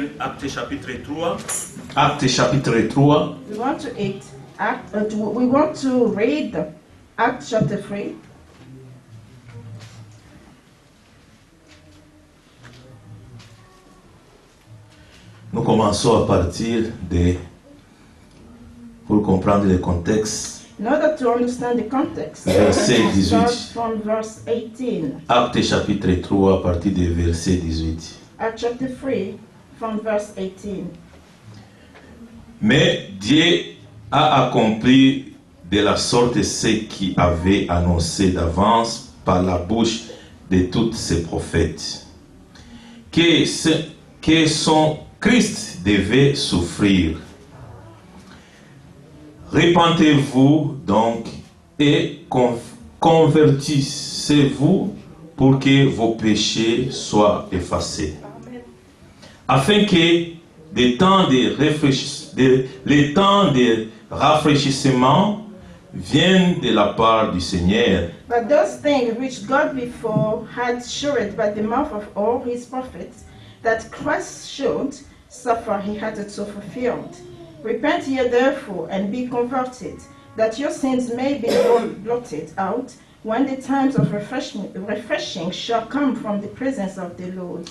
lire Actes chapitre 3. Actes chapitre 3. We want to read Acts chapter 3. Nous commençons à partir de, pour comprendre le contexte, In order to understand the context, verset we 18. start from verse 18. Actes chapitre 3 à partir du verset 18. Acts chapter 3 from verse 18. Mais Dieu a accompli de la sorte ce qu'il avait annoncé d'avance par la bouche de tous ses prophètes, que son Christ devait souffrir. Repentez-vous donc et convertissez-vous pour que vos péchés soient effacés, afin que les temps de rafraîchissement viennent de la part du Seigneur. But those things which God before had showed by the mouth of all his prophets, that Christ should suffer, he had it so fulfilled. Repent ye therefore and be converted, that your sins may be blotted out, when the times of refreshing shall come from the presence of the Lord.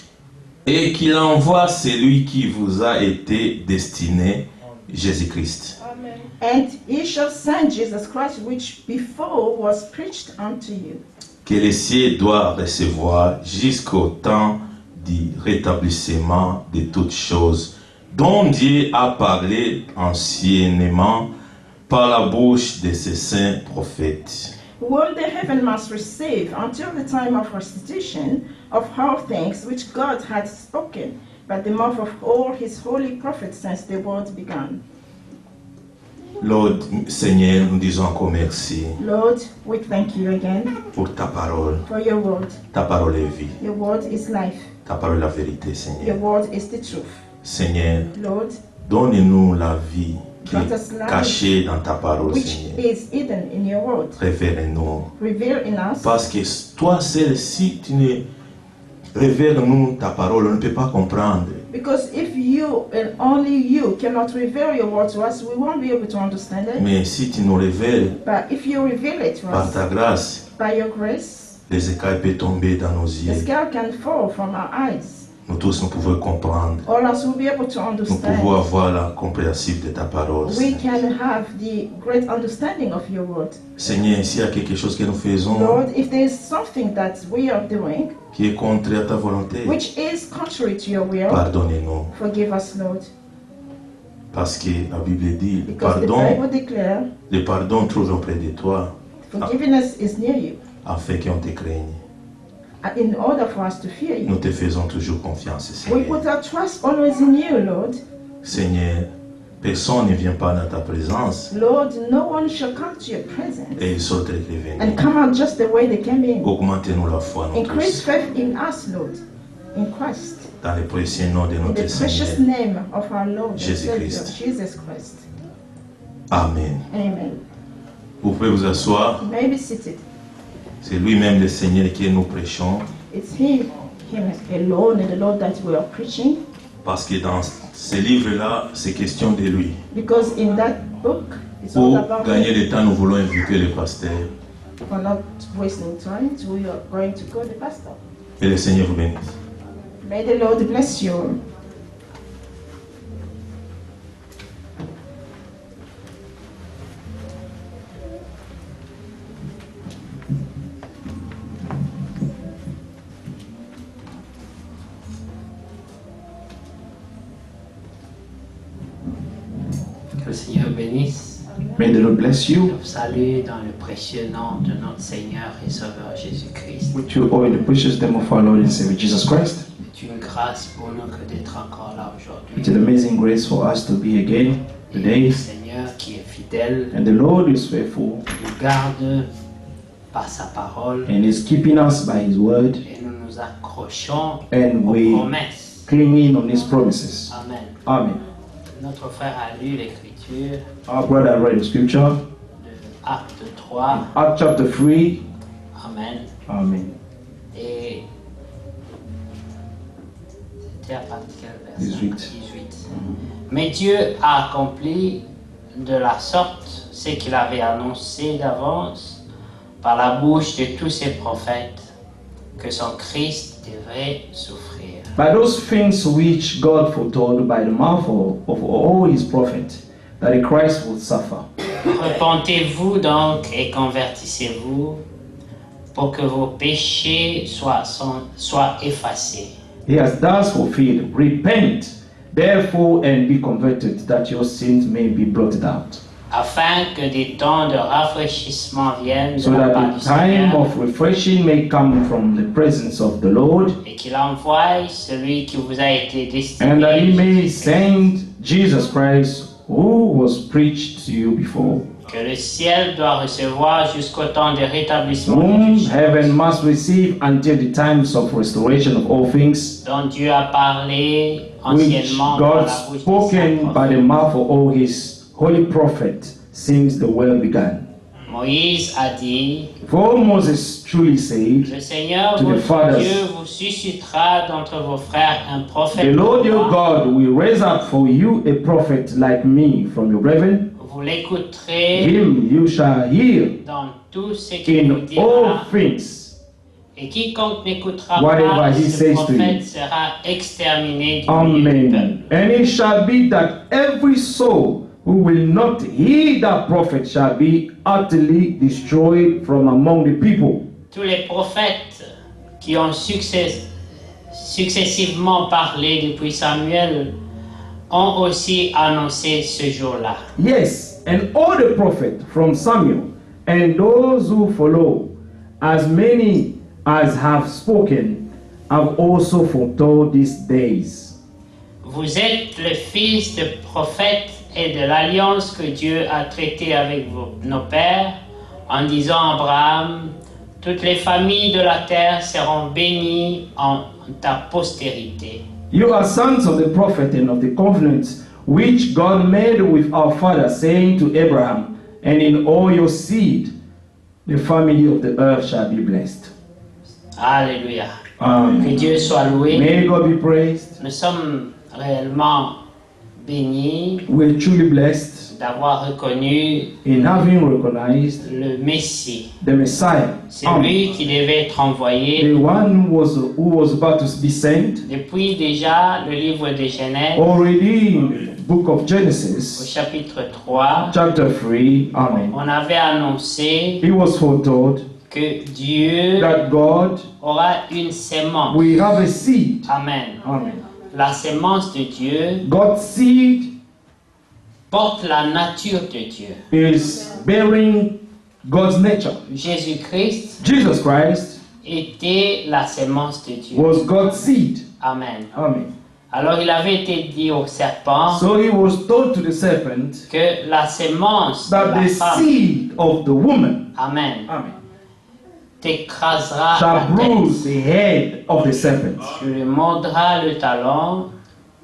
Et qu'il envoie celui qui vous a été destiné, Jésus-Christ. Amen. And he shall send Jesus Christ, which before was preached unto you. Que les cieux doivent recevoir jusqu'au temps du rétablissement de toutes choses, dont Dieu a parlé anciennement par la bouche de ses saints prophètes. Whom the heaven must receive until the time of restitution of all things which God had spoken by the mouth of all his holy prophets since the world began. Lord, Seigneur, nous disons encore merci Lord, we thank you again pour ta parole. for your word. Ta parole est vie. Your word is life. Ta parole est la vérité, Your Seigneur. word is the truth. Seigneur, Lord, donne-nous la vie qui grant est us life cachée dans ta parole, which Seigneur. is hidden in your word. Révèle-nous. Reveal in us. Parce que toi seul, si tu ne révèles-nous ta parole, on ne peut pas comprendre. Because if you and only you cannot reveal your word to us, we won't be able to understand it. Mais si tu nous révèles But if you reveal it to par us ta grâce, by your grace, les écailles peuvent tomber dans nos the yeux. scale can fall from our eyes. Nous tous, nous pouvons comprendre. All us will be able to Nous pouvons understand. avoir la compréhension de ta parole. We can have the great understanding of your word. Seigneur, s'il y a quelque chose que nous faisons Lord, if there is something that we are doing qui est contraire à ta volonté, which is contrary to your will, pardonnez-nous. forgive us, Lord. Parce que la Bible dit, Because the pardon, Bible declares, le pardon trouve auprès de toi, forgiveness is near you, afin qu'on te craigne. in order for us to fear Nous you. te faisons toujours confiance, We Seigneur. put our trust always in you, Lord. Seigneur, personne ne vient pas dans ta présence Lord, no one shall come to your presence et il sort tel qu'il est and venu. come out just the way they came in. Augmentez-nous la foi, nous Increase tous, faith in us, Lord, in Christ. dans le précieux nom de In notre the precious Seigneur. name of our Lord and Jesus Savior, Christ. Jesus Christ. Amen. Amen. Vous pouvez vous asseoir. You may be seated. C'est lui-même le Seigneur que nous prêchons. It's Him alone, and the Lord that we are preaching. Parce que dans ce livre-là, c'est question de lui. Because in that book, it's all Pour about gagner Him. le temps, nous voulons inviter le pasteur. For not wasting time, we are going to call the pastor. Et le Seigneur vous bénisse. May the Lord bless you. Que le Seigneur bénisse. May the Lord bless Je you. vous salue dans le précieux nom de notre Seigneur et Sauveur Jésus-Christ. With you all in the precious name of our Lord and Savior Jesus Christ. C'est une grâce pour nous que d'être encore là It's an aujourd'hui. amazing grace for us to be again Et le today. Seigneur qui est fidèle And the Lord is faithful nous garde par sa parole and is keeping us by His word, et nous nous accrochons and aux we promesses. clinging on His promises. Amen. Amen. Notre frère a lu l'écriture Our brother read the scripture, de Acte 3. Acts chapter 3. Amen. Amen. Et c'était à partir de quel 18. 18. Mais Dieu a accompli de la sorte ce qu'il avait annoncé d'avance par la bouche de tous ses prophètes, que son Christ devrait souffrir. By those things which God foretold by the mouth of all his prophets, that the Christ would suffer. Repentez-vous donc et convertissez-vous pour que vos péchés soient effacés. He has thus fulfilled. Repent, therefore, and be converted, that your sins may be blotted out. Afin que des temps de rafraîchissement viennent de So la part that du the time Seigneur of refreshing may come from the presence of the Lord, et qu'il envoie celui qui vous a été and that he may destiné, send Jesus Christ, who was preached to you before, que le ciel doit recevoir jusqu'au temps de rétablissement de whom toutes choses, heaven must receive until the times of restoration of all things, dont Dieu a parlé which anciennement par God la bouche des spoken saints by the prophètes. mouth of all his holy prophets since the world began. Moïse a dit, For Moses truly said, le Seigneur To the votre fathers. Dieu vous suscitera d'entre vos frères un prophète. the Lord your comme moi. God will raise up for you a prophet like me from your brethren. Vous l'écouterez Him you shall hear dans tout ce qu'il vous in dira. all things. Et quiconque n'écoutera Whatever pas he ce says to prophète you. sera exterminé du milieu du Amen. peuple. And it shall be that every soul who will not heed that prophet shall be utterly destroyed from among the people. Tous les prophètes qui ont successivement parlé depuis Samuel ont aussi annoncé ce jour-là. Yes, and all the prophets from Samuel and those who follow, as many as have spoken, have also foretold these days. Vous êtes le fils de prophète et de l'alliance que Dieu a traitée avec nos pères en disant à Abraham, toutes les familles de la terre seront bénies en ta postérité. You are sons of the prophet and of the covenant which God made with our father, saying to Abraham, and in all your seed the family of the earth shall be blessed. Alléluia. Que Amen. Dieu soit loué. May God be praised. Nous sommes réellement bénis We're truly blessed d'avoir reconnu in having recognized le Messie. the Messiah, C'est Amen. lui qui devait être envoyé the one who was about to be sent. depuis déjà le livre de Genèse Already in the book of au Genesis, chapitre 3. chapter 3, Amen. On avait annoncé It was foretold que Dieu that God aura une sémence. will have a seed. Amen. Amen. La sémence de Dieu God's seed porte la nature de Dieu. is bearing God's nature. Jésus-Christ Jesus Christ était la sémence de Dieu. was God's seed. Amen. Amen. Alors il avait été dit au serpent So he was told to the serpent que la sémence de that la the femme, seed of the woman, Amen, Amen, t'écrasera la shall bruise tête. the head of the serpent. Tu lui mordras le talon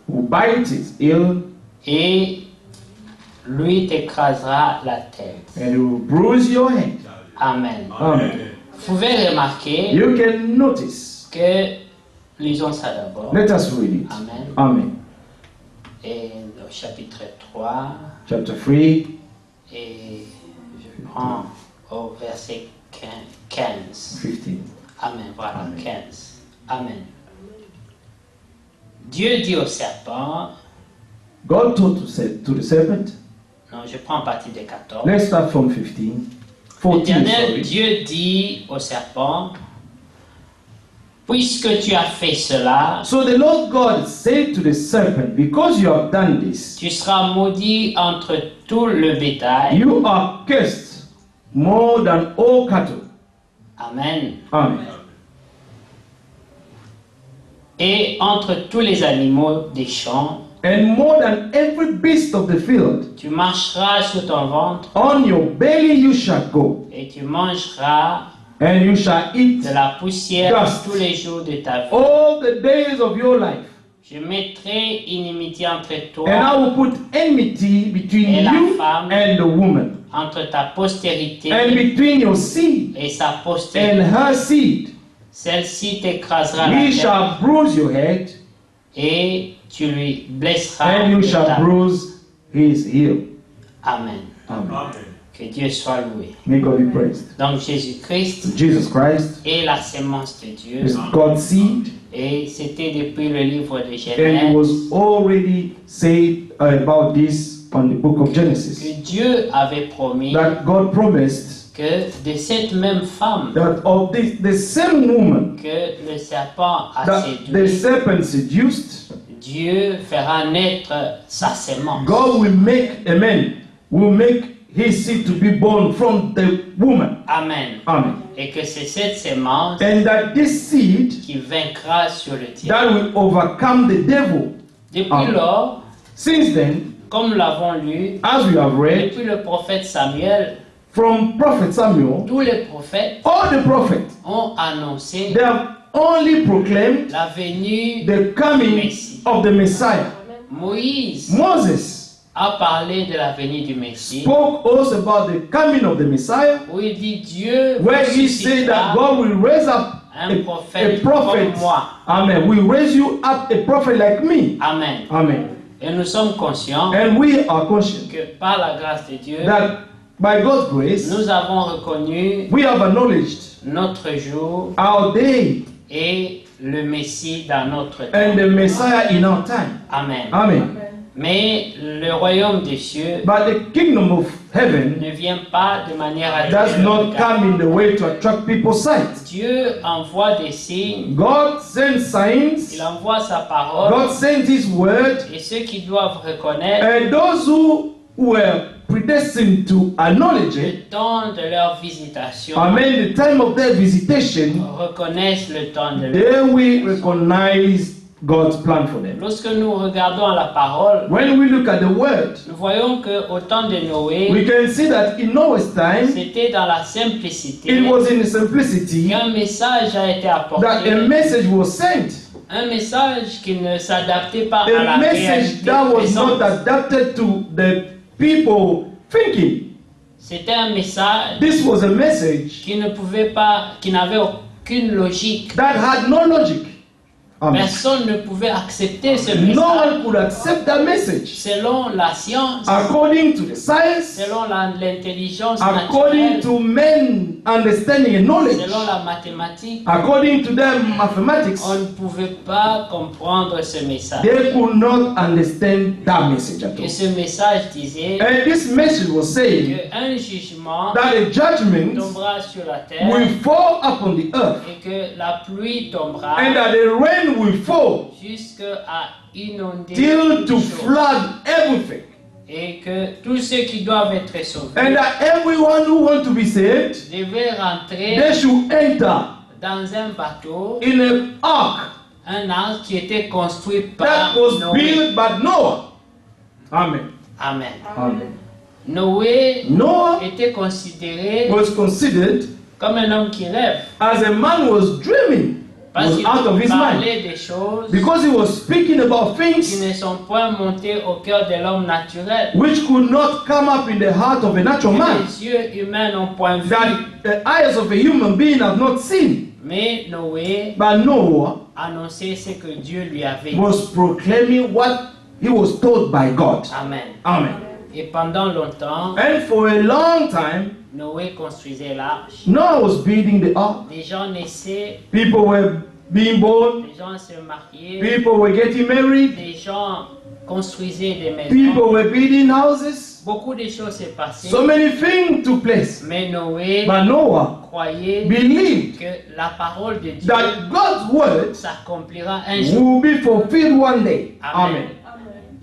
Who bites his heel, et lui t'écrasera la tête. and he will bruise your head. Amen. Amen. Vous pouvez remarquer You can notice. que, lisons ça d'abord. Let us read it. Amen. Amen. Et au chapitre 3, Chapter 3, et je prends au verset 15. 15. Amen, voilà, Amen. 15. Amen. Dieu dit au serpent, God told to the serpent, non, je prends partie des 14. let's start from 15. 14, L'Éternel sorry. Dieu dit au serpent, puisque tu as fait cela, So the Lord God said to the serpent, because you have done this, tu seras maudit entre tout le bétail. you are cursed more than all cattle. Amen. Amen. Et entre tous les animaux des champs, And more than every beast of the field, tu marcheras sur ton ventre on your belly you shall go, et tu mangeras and you shall eat de la poussière Dust. tous les jours de ta vie. all the days of your life. Je mettrai inimitié entre And I toi, will put enmity between Et la you femme. and the woman, entre ta postérité and between your seed et sa and postérité. her seed. Celle-ci t'écrasera la He tête shall bruise your head, et tu lui blesseras and you le shall talon. bruise his heel. Amen. Amen. Que Dieu soit loué. May God be praised. Donc Jésus-Christ Jesus Christ est la sémence de Dieu. is God's seed, Et c'était depuis le livre de and it Genèse was already said about this on the book of que Genesis, Dieu avait promis that God promised que de cette même femme that of this, the same woman que le serpent a that the séduit, serpent seduced, Dieu fera naître sa sémence. God will make his seed to be born from the woman. Amen. Amen. Et que c'est cette sémence And that this seed qui vaincra sur le diable. that will overcome the devil. Depuis Amen. lors, Since then, comme nous l'avons lu, as we have read depuis le prophète Samuel, from Prophet Samuel, tous les prophètes all the prophets, ont annoncé they have only proclaimed la venue the coming Messie. of the Messiah. Moïse Moses a parlé de la venue du Messie, spoke also about the coming of the Messiah, où il dit Dieu where he said that suscitera God will raise up un a prophète prophet. comme moi. Amen. We raise you up a prophet like me. Amen. Amen. Et nous sommes conscients And we are conscious que par la grâce de Dieu, that by God's grace, nous avons reconnu we have acknowledged notre jour our day et le Messie dans notre temps. and the Messiah in our time. Amen. Amen. Mais le royaume des cieux But the kingdom of heaven ne vient pas de manière à does not come in the way to attract people's sight. Dieu envoie des signes, God sends signs, il envoie sa parole, God sends His word, et ceux qui doivent reconnaître and those who were predestined to acknowledge le it, temps de leur visitation amen, the time of their visitation, reconnaissent le temps de leur. they will recognize God's plan for them. Lorsque nous regardons la parole, When we look at the word, nous voyons qu'au temps de we Noé, can see that in Noah's time, c'était dans la simplicité it was in simplicity qu'un message a été that a apporté, message was sent. un message qui ne s'adaptait pas à la A message réalité that was not présente. adapted to the people thinking. C'était un message This was a message qui ne pouvait pas, qui n'avait aucune logique. that had no logic. Amen. Personne ne pouvait accepter ce No message one could accept that message. selon la science, According to the science, selon l'intelligence according naturelle, to men understanding and knowledge, selon la mathématique, according to their mathematics, on ne pouvait pas comprendre ce message. they could not understand that message at Et all. ce message disait And this message was saying qu'un jugement that a judgment tombera sur la terre will fall upon the earth, et que la pluie tombera and that the rain will fall jusqu'à inonder till to toutes choses. flood everything, Et que tous ceux qui doivent être sauvés and that everyone who wants to be saved, devaient rentrer they should enter dans un bateau, in an ark un arc qui était construit par that was Noé. built by Noah. Amen. Amen. Amen. Noé Noah était considéré was considered comme un homme qui rêve as a man was dreaming, parce was qu'il out of his mind, parlait des choses because he was speaking about qui things ne sont point montées au cœur de l'homme naturel. which could not come up in the heart of a natural Que man, les yeux humains n'ont point vu. that the eyes of a human being have not seen. Mais Noé But Noah annonçait ce que Dieu lui avait dit. was proclaiming what he was told by God. Amen. Amen. Et pendant longtemps, And for a long time, Noé construisait l'arche. Noah was building the ark. Des gens naissaient, People were being born. des gens se mariaient, People were getting married. des gens construisaient des maisons. People were building houses. Beaucoup de choses s'est passé. So many things took place. Mais Noé But Noah croyait believed que la parole de Dieu that God's word s'accomplira un jour. will be fulfilled one day. Amen. Amen.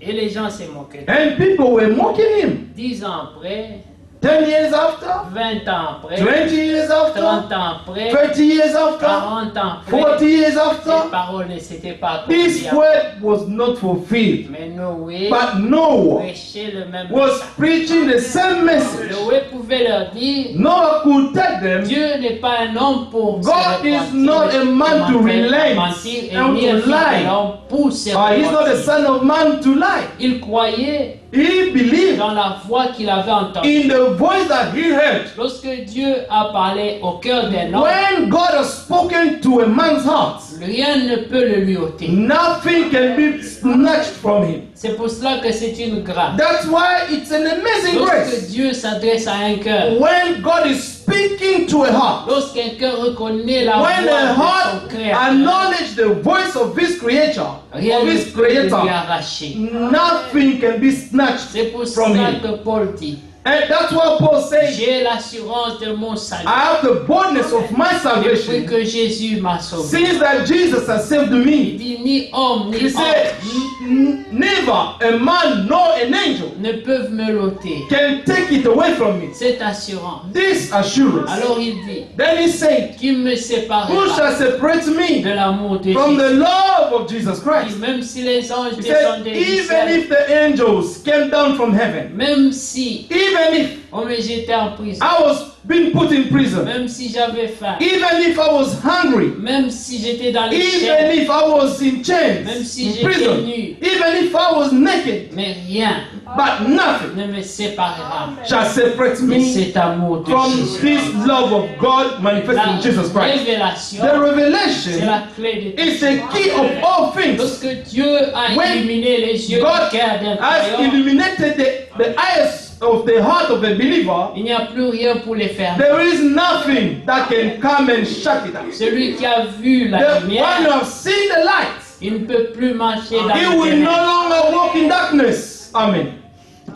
Et les gens se moquaient. And people were mocking him. 10 ans après, 10 years after, 20 ans après, 20 years after, 30 ans après, 30 years after, 40 ans après, 40 years ces after, paroles ne s'étaient pas this accomplies. word was not fulfilled. Mais Noé But Noah prêchait le même was message. preaching the same message. Noé pouvait leur dire, Noah could tell them, Dieu n'est pas un homme pour se God is repentir, not a man to relent mentir, et and ni un to fils de lie. l'homme pour se He's not the repentir. son of man to lie. Il croyait he believed dans la voix qu'il avait entendue. in the voice that he heard. Lorsque Dieu a parlé au cœur d'un homme, When God has spoken to a man's heart, rien ne peut le lui ôter. nothing can be snatched from him. C'est pour cela que c'est une grâce. That's why it's an amazing Lorsque grace. Dieu s'adresse à un cœur, When God is speaking to a heart, lorsqu'un cœur reconnaît la when a voix heart de son créateur, acknowledges the voice of his creator, rien of ne his peut lui creator, arracher. nothing can be snatched C'est pour from cela him. que Paul dit, And that's why Paul says, j'ai l'assurance de mon salut. I have the boldness of my Depuis salvation que Jésus m'a sauvé. since that Jesus has saved Il me. dit, ni homme, He ni said, ange neither a man nor an angel ne peuvent me l'ôter. can take it away from me. Cette assurance. This assurance. Alors il dit, Then he said, qui me who séparera shall separate de me l'amour de from the Jésus? love of Jesus Christ? Même si les anges He said, descendaient du even ciel, if the angels came down from heaven, même si even if on me jetait en prison, I was being put in prison, même si j'avais faim, even if I was hungry, même si j'étais dans les even chaînes, if I was in chains, même si in j'étais prison, nu, even if I was naked, mais rien but nothing ne me séparera shall separate de me cet amour de from Jésus. this love of God manifested La in Jesus Christ. révélation, The c'est revelation la clé de is tout. the key of all things. Lorsque Dieu a When illuminé les yeux God du cœur d'un has croyant, illuminated the eyes of the heart of a believer, il n'y a plus rien pour les faire. there is nothing that can come and shut it out. Celui qui a vu la The one who lumière, has seen the light, il ne peut plus marcher dans he les will no ténèbres. longer walk in darkness. Amen.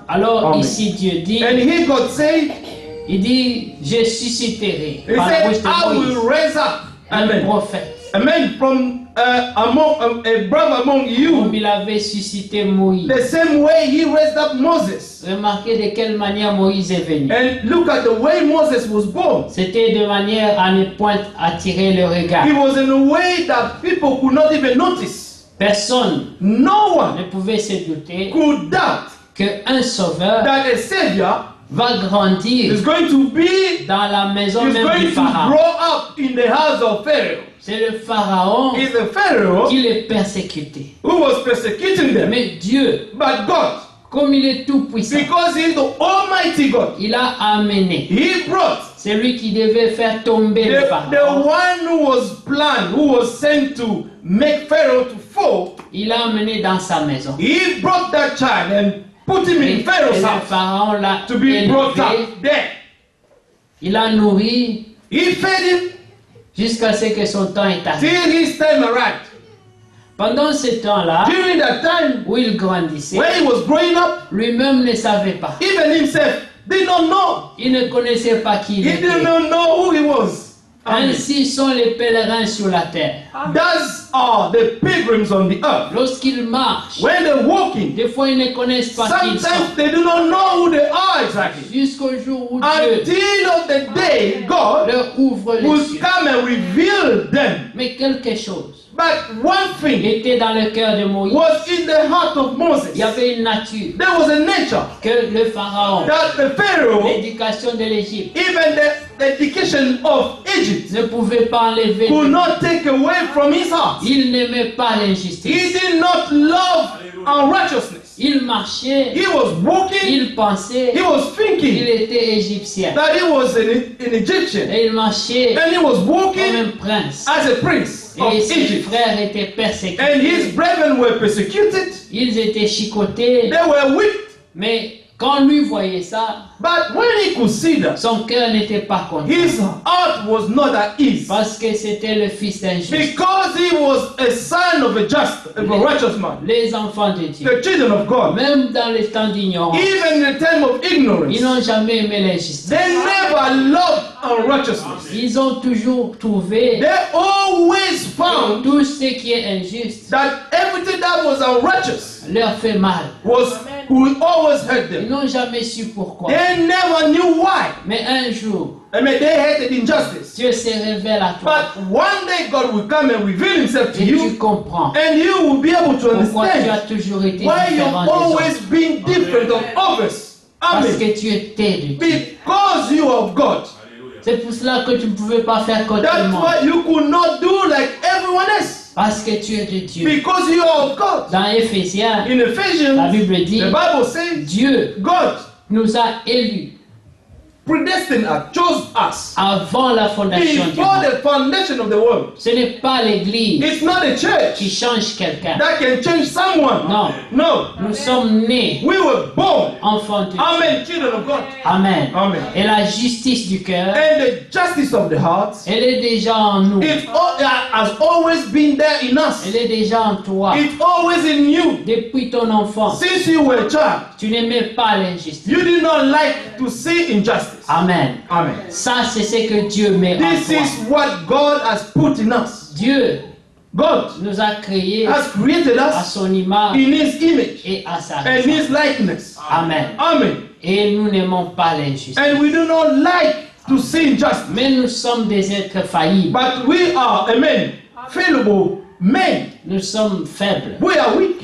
Alors Amen. ici Dieu dit, And he God said, il dit, je susciterai he par la bouche said, de I will Moïse raise up un amen, prophète. a man from among a brother among Comme you, il avait suscité Moïse. the same way he raised up Moses. Remarquez de quelle manière Moïse est venu. And look at the way Moses was born. C'était de manière à ne point attirer le regard. He was in a way that people could not even notice. Personne No one ne pouvait se douter could doubt qu'un sauveur that a savior va grandir is going to be, dans la maison is même going du to Pharaon. grow up in the house of Pharaoh. C'est le Pharaon Is the Pharaoh qui les persécutait. who was persecuting them. Mais Dieu, But God, comme il est tout puissant, because he is the Almighty God, il a amené he brought celui qui devait faire tomber le the Pharaon. one who was planned, who was sent to make Pharaoh to fall. Il l'a amené dans sa maison. He brought that child and put him Et in Pharaoh's le house Pharaon l'a to be brought élevé. up there. Il a nourri He fed him jusqu'à ce que son temps est arrivé. till his time arrived. Pendant ce temps-là, During that time, où il grandissait, when he was growing up, lui-même ne savait pas. even himself did not know. Il ne connaissait pas qui il He did était. not know who he was. Amen. Ainsi sont les pèlerins sur la terre. Thus are the pilgrims on the earth. Lorsqu'ils marchent, When they're walking, des fois ils ne connaissent pas qui ils sometimes sont. they do not know who they are exactly. Jusqu'au jour où Dieu Until of the day God leur ouvre les will yeux. come and reveal them. Mais quelque chose But one thing était dans le cœur de Moïse. was in the heart of Moses. Il y avait une nature There was a nature que le Pharaon, that the Pharaoh, l'éducation de l'Égypte, even the education of Egypt, ne pouvait pas enlever. could not take away from his heart. Il n'aimait pas He l'injustice. did not love unrighteousness. Il marchait, He was walking, il pensait he was qu'il thinking était égyptien. that he was an Egyptian. Et il marchait And he was comme walking un prince. as a prince of Et ses Egypt. frères étaient And persécutés. his brethren were persecuted. Ils étaient chicotés. They were whipped. Mais quand lui voyait ça, But when he could see that, son cœur n'était pas content. his heart was not at ease. Parce que c'était le fils d'un juste. Because he was a son of a just, of a righteous man. Les enfants de Dieu, The children of God. même dans les temps d'ignorance, Even in the time of ignorance, ils n'ont jamais aimé l'injustice. they never loved unrighteousness. Ils ont toujours trouvé They always que found tout ce qui est injuste that everything that was unrighteous leur fait mal. would always hurt Ils them. n'ont jamais su pourquoi. They never knew why. Mais un jour, I mean, they hated injustice. Dieu se révèle à toi But one day God will come and reveal himself to et tu you, comprends and you will be able to pourquoi tu as understand toujours été why you've différent des always autres. been different of others. Parce Amen. que tu étais de Dieu. Because you are of God. C'est pour cela que tu ne pouvais pas faire comme tout le That's monde. why you could not do like everyone else. Parce que tu es de Dieu. Because you are of God. Dans Éphésiens, In la Ephesians, Bible dit, the Bible says, Dieu God nous a élus predestined us, chose us avant la fondation du before monde. the foundation of the world. Ce n'est pas l'Église It's not a qui church change quelqu'un. that can change someone. Non. No. Nous sommes nés We were born. enfants de Dieu. Amen. Children of God. Amen. Amen. Et la justice du cœur, And the justice of the heart, elle est déjà en nous. has always been there in us. Elle est déjà en toi. It's always in you. Depuis ton enfance, Since you were a child, tu n'aimais pas l'injustice. you did not like to see injustice. Amen. Amen. Ça, c'est ce que Dieu met en This toi. is what God has put in us. Dieu God nous a créés has created à us son image in His image et à sa and His ressemblance. likeness. Amen. Amen. Et nous n'aimons pas l'injustice. And we do not like to see injustice. Mais nous sommes des êtres faillibles. But we are, amen, fallible men. Nous sommes faibles. We are weak.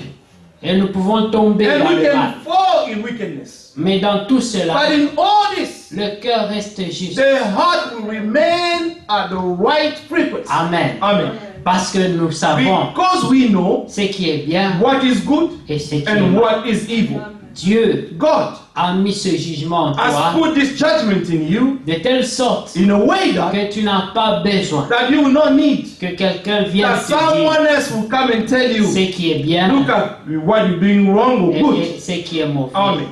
Et nous pouvons tomber And dans we le mal. can fall in wickedness. Mais dans tout cela, But in all this, le cœur reste juste. the heart will remain at the right frequency. Amen. Amen. Parce que nous savons Because we know ce qui est bien what is good et ce qui est and mal. what is evil. Dieu God a mis ce jugement en has toi put this judgment in you de telle sorte in a way that, que tu n'as pas besoin that you will not need. que quelqu'un vienne That te dire someone else will come and tell you, ce qui est bien look at what you're doing wrong or et good. ce qui est mauvais. Amen.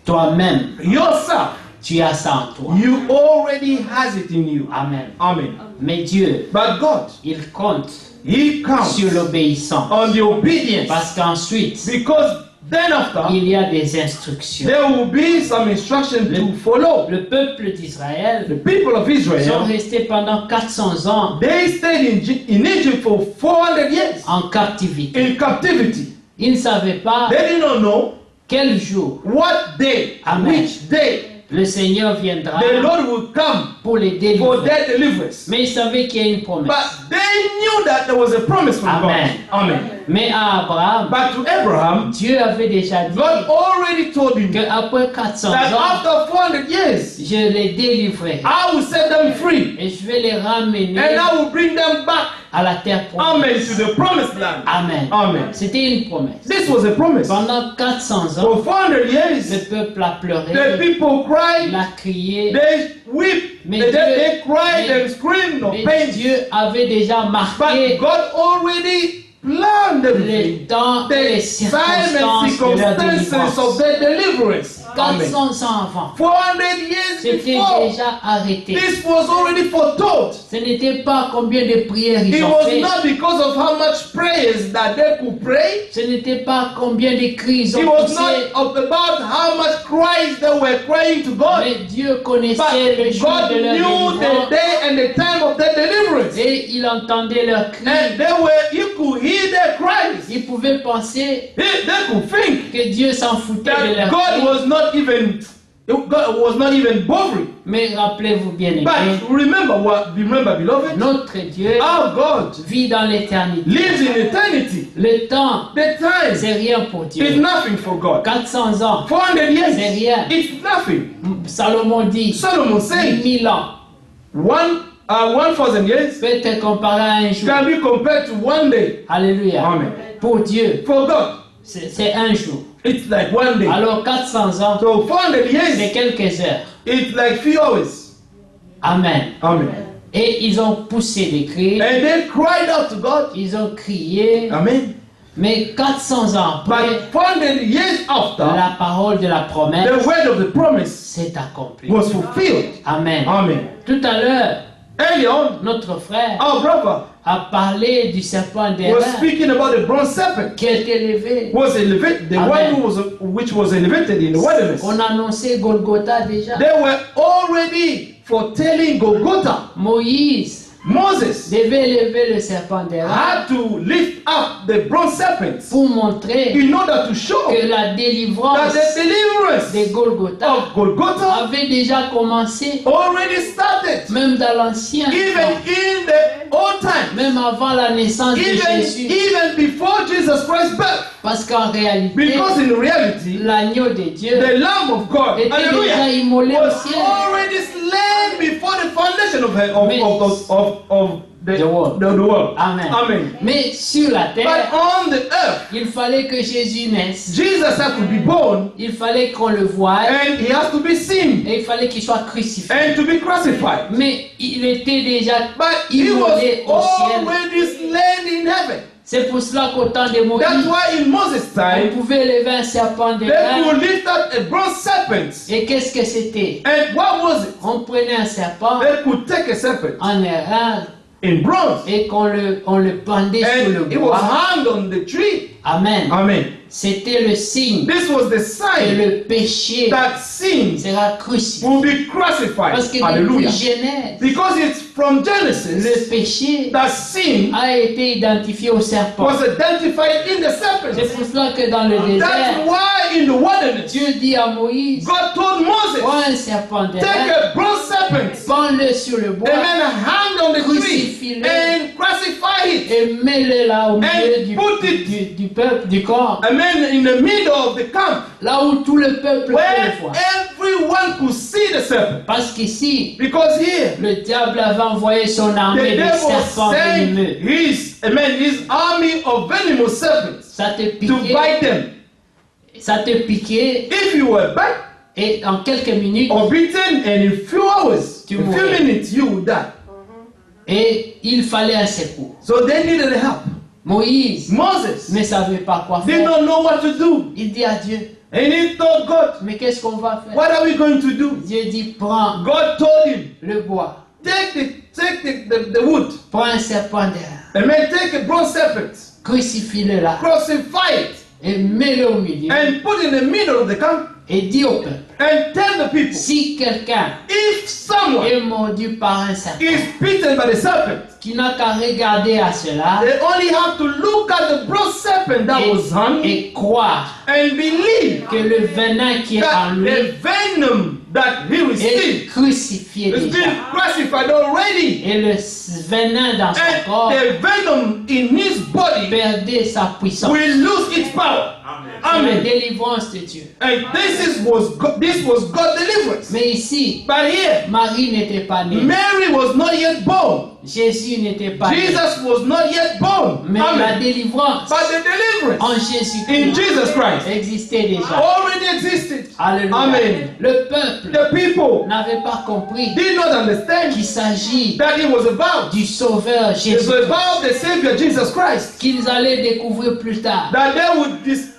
Toi-même, Yourself, tu as ça en toi. you already has it in you. Amen. Amen. Mais Dieu, But God, il compte He counts sur l'obéissance. on the obedience. Parce qu'ensuite, Because then after, il y a des instructions. there will be some instruction to follow. Le peuple d'Israël The people of sont Israel, restés pendant 400 ans they stayed in Egypt for 400 years en captivité. in captivity. Ils ne savaient pas They did not know quel jour what day, Amen. which day le Seigneur viendra the Lord will come pour les for délivrer. their deliverance. Mais ils savaient qu'il y a une promesse. But they knew that there was a promise from Amen. God. Amen. Mais à Abraham, But to Abraham, Dieu avait déjà dit God already told him that qu'après 400 ans, after 400 years, je les délivrerai. I will set them free Et je vais les ramener and I will bring them back. à la terre Amen. promise. To the promised land. Amen. Amen. C'était une promesse. This was a promise. Pendant 400 ans, For 400 le years, peuple a the pleuré, people il cried, a crié. they weep, Mais they cried mais- and screamed of Mais pain. Dieu avait déjà But marqué God already planned everything. les temps et les The time and circonstances de leur circumstances of délivrance. their deliverance. Amen. 400 ans avant, 400 years c'était before, déjà arrêté. this was already foretold. Ce n'était pas combien de prières ils It ont was fait. not because of how much prayers that they could pray. Ce n'était pas combien de cris ils It ont was poussé. not about how much cries they were crying to God. Mais Dieu connaissait le But jour God de leur knew the délivrance. day and the time of their deliverance. Et il entendait leurs cris. And you could hear their cries. Ils pouvaient penser They could think que Dieu s'en foutait de that leurs God cris. God was not even bothering. Mais rappelez-vous bien aimé, But remember, beloved, notre Dieu our God vit dans l'éternité. lives in eternity. Le temps, The time c'est rien pour is Dieu. nothing for God. 400 ans, 400 years, c'est rien. it's nothing. Salomon dit Solomon said 1000 ans 1,000 years peut être comparé à un jour. can be compared to one day. Alléluia. Amen. Pour Dieu, For God, c'est un jour. it's like one day. Alors 400 ans, So 400 c'est years, quelques heures. it's like few hours. Amen. Amen. Et ils ont poussé des cris, And they cried out to God. ils ont crié, Amen. mais 400 ans après, But 400 years after, la parole de la promesse the word of the promise s'est accomplie. was fulfilled. Amen. Amen. Tout à l'heure, Early on, notre frère our brother a parlé du serpent was d'airain speaking about the bronze serpent. qui est élevé. Was elevated, the Amen. one which was elevated in the wilderness. On annonçait Golgotha déjà. They were already foretelling Golgotha. Moïse Moses devait élever le serpent d'airain had to lift up the bronze serpents pour montrer in order to show que la that délivrance the deliverance de Golgotha of Golgotha avait déjà commencé, already started. même dans l'ancien Even temps, in the old time, même avant la naissance de Jésus. even before Jesus Christ's birth. Parce qu'en réalité, Because in reality, l'agneau de Dieu the Lamb of God, était déjà hallelujah, immolé au was ciel. already slain before the foundation of the world. the world. Amen. Amen. Mais sur la But terre, on the earth, il fallait que Jésus naisse. Jesus has to be born Il fallait qu'on le voie and he has to be seen et il fallait qu'il soit crucifié. and to be crucified. Mais il était déjà But he was immolé au ciel. already slain in heaven. C'est pour cela qu'au temps de That's Moïse, why in Moses' on time, pouvait lever un serpent de they mer. could lift up a bronze serpent. Et qu'est-ce que c'était? And what was it? On prenait un serpent They could take a serpent en airain in bronze et qu'on le pendait sur le and it was bois. hung on the tree. Amen. Amen. C'était le signe This was the que sign le péché that sin sera crucifié. will be crucified. Parce que Hallelujah. depuis Genèse, Because it's from le Genesis péché that sin a été identifié au serpent. was identified in the C'est serpent. pour cela que dans le That's désert, why in the wilderness, Dieu dit à Moïse, God told Moses, prends un serpent take d'airain, a bronze serpent pends-le sur le bois and then hang on the tree Crucifie-le. and crucify it. et mets-le là au milieu And du, put it- du peuple, du corps, And then in the middle of the camp, là où tout le peuple peut where le voir. everyone could see the serpent. Parce qu'ici, Because here, le diable avait envoyé son the armée de devil serpents sent venimeux. his army of venomous serpents Ça te to piquait, bite them. If you were bite et en quelques minutes, or beaten, and in few hours, Tu in few mourrais. minutes, you would die. et il fallait un secours. So they needed help. Moïse Moses ne savait pas quoi did faire. not know what to do. Il dit à Dieu, And he told God, mais qu'est-ce qu'on va faire? what are we going to do? Dieu dit, prends God told him, le bois, take the wood, prends un serpent d'airain, and then take a bronze serpent, crucifie-le là crucify it, et mets-le au milieu and put in the middle of the camp, et dis au peuple, and tell the people, si quelqu'un if someone est mordu par un serpent, is bitten by the serpent, qui n'a qu'à regarder à cela they only have to look at the bronze serpent that was hung et croire and believe que le venin qui est en that lui the venom that he est received crucifié is déjà. being crucified already. Et le venin dans son And corps the venom in his body perdait sa puissance. will lose its power. C'est la Amen. délivrance de Dieu. And this was God's deliverance. Mais ici, But here, Marie n'était pas née. Mary was not yet born. Jésus n'était pas né. Jesus was not yet born. Mais la Amen. délivrance But the deliverance en in Jésus-Christ Jesus Christ existait déjà. already existed. Alléluia. Amen. Le peuple The people n'avait pas compris did not understand qu'il s'agit that it was about. du Sauveur It Jésus, was about the Savior Jesus Christ qu'ils allaient découvrir plus tard. that they would discover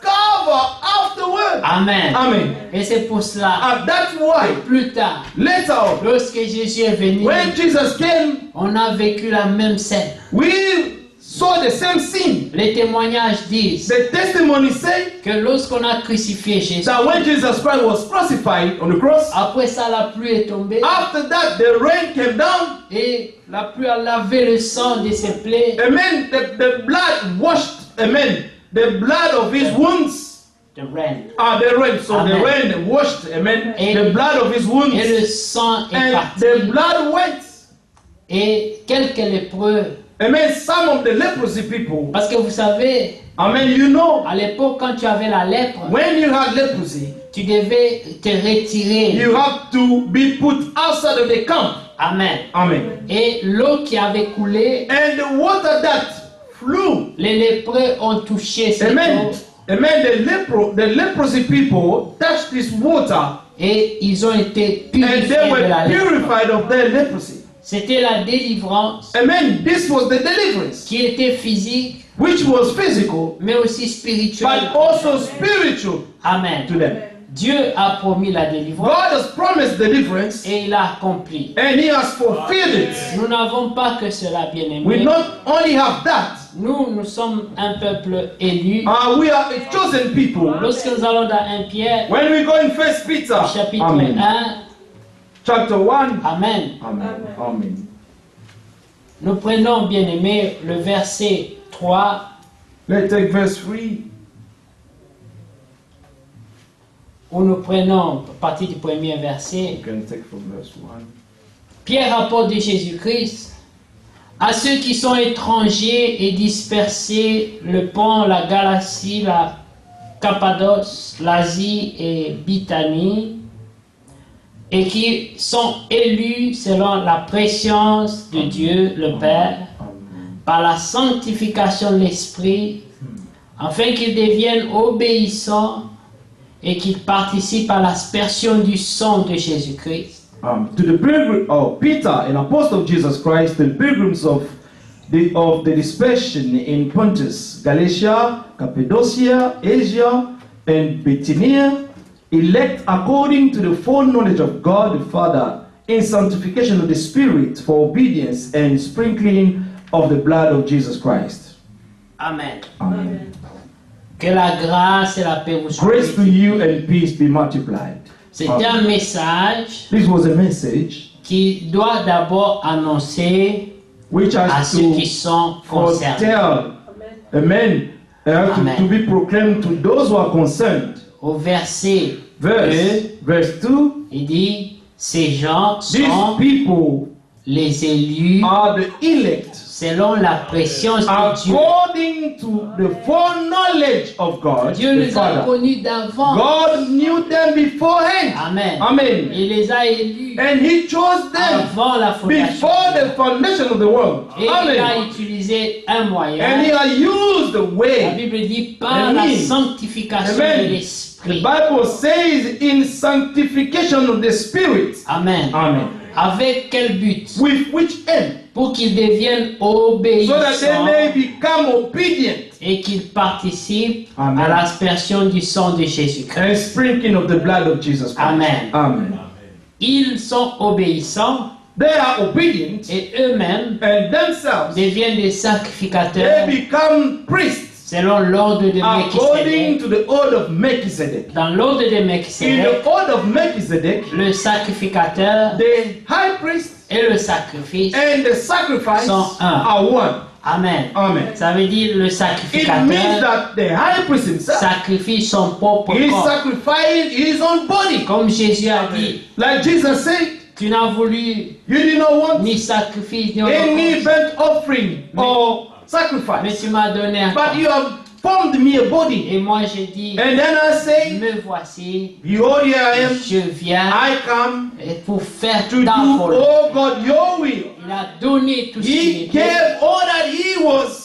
afterward. Amen. Amen. Et c'est pour cela, And that's why plus tard, later on, lorsque Jésus est venu, when Jesus came, on a vécu la même scène. we saw the same scene. Les témoignages disent The testimony say que lorsqu'on a crucifié Jésus, that when Jesus Christ was crucified on the cross, après ça la pluie est tombée after that the rain came down, et la pluie a lavé le sang de ses plaies, amen, the blood washed, amen, the blood of his wounds, the rain, the rain, so Amen. the rain washed, amen, Et- the blood of his wounds, et le sang est and parti. the blood went. Et quelques lépreux, Amen, some of the leprosy people, parce que vous savez, amen, you know, à l'époque quand tu avais la lèpre, when you had leprosy, tu devais te retirer. you have to be put outside of the camp. Amen. Amen. Et l'eau qui avait coulé, And the water that flew, les lépreux ont touché cette amen, eau amen, the leprosy people touched this water et ils ont été and purifiés they de were la lèpre. purified of their leprosy. C'était la délivrance Amen. This was the deliverance, qui était physique, which was physical, mais aussi spirituelle. but also spiritual Amen. to them. Dieu a promis la délivrance God has promised deliverance et il a accompli. and He has fulfilled it. Nous n'avons pas que cela, We bien-aimé. not only have that, Nous sommes un peuple élu. we are a chosen people. Lorsque nous allons dans 1 Pierre, When we go in First Peter, chapitre Amen. 1, Chapter 1, Amen. Amen. Amen. Nous prenons, bien-aimé, le verset 3, Let's take verse 3. où nous prenons à partir du premier verset. You can take from verse 1. Pierre, apôtre de Jésus-Christ, à ceux qui sont étrangers et dispersés, le Pont, la Galatie, la Cappadoce, l'Asie et Bithynie, et qui sont élus selon la préscience de Dieu le Père, par la sanctification de l'Esprit, afin qu'ils deviennent obéissants et qu'ils participent à l'aspersion du sang de Jésus-Christ. To the pilgrim of Peter, an apostle of Jesus Christ, the pilgrims of the dispersion in Pontus, Galatia, Cappadocia, Asia, and Bithynia, elect according to the foreknowledge of God the Father, in sanctification of the Spirit for obedience and sprinkling of the blood of Jesus Christ. Amen. Amen. Que la grâce et la paix vous soient. Grace to you and peace be multiplied. C'est un message This was a message qui doit d'abord annoncer which à has ceux qui to sont concernés. foretell, amen, to be proclaimed to those who are concerned. Au verset 2, Verse 2, il dit, ces gens these sont people les élus are the elect selon la préscience de Dieu. according to the foreknowledge of God Dieu the les a Father. connus d'avant. God knew them beforehand. Amen. Amen. Il les a élus And He chose them avant la fondation. before the foundation of the world. Et il a Amen. utilisé un And He moyen. has used the La way. Bible dit par la Amen. sanctification Amen. de The l'Esprit. Bible says in sanctification of the Spirit. Amen. Amen. Avec quel but? With which end? Pour qu'ils deviennent So that they obéissants may become obedient. et qu'ils participent Amen. à l'aspersion du sang de Jésus-Christ. And sprinkling of the blood of Jesus Christ. Amen. Amen. Ils sont obéissants They are obedient et eux-mêmes and themselves deviennent des they sacrificateurs become priests selon l'ordre de according Melchisedec. to the order of Melchizedek. Dans l'ordre de In Melchisedec, the order of Melchizedek, le sacrificateur the high priest et le sacrifice and the sacrifice sont un. are one. Amen. Amen. Ça veut dire le It means sacrificateur that the high priest himself sacrifie son propre is corps. sacrificing his own body. Comme Jésus a dit, Like Jesus said, tu n'as voulu you did not want ni sacrifice ni any holocauste, burnt offering or mais sacrifice, tu m'as donné un but corps. you have formed me a body. Et moi j'ai dit, And then I say, me voici, behold, here I am. je viens I come et pour faire to do, ta volonté. oh God, your will. Il a donné tout ce He qu'il était gave all that he was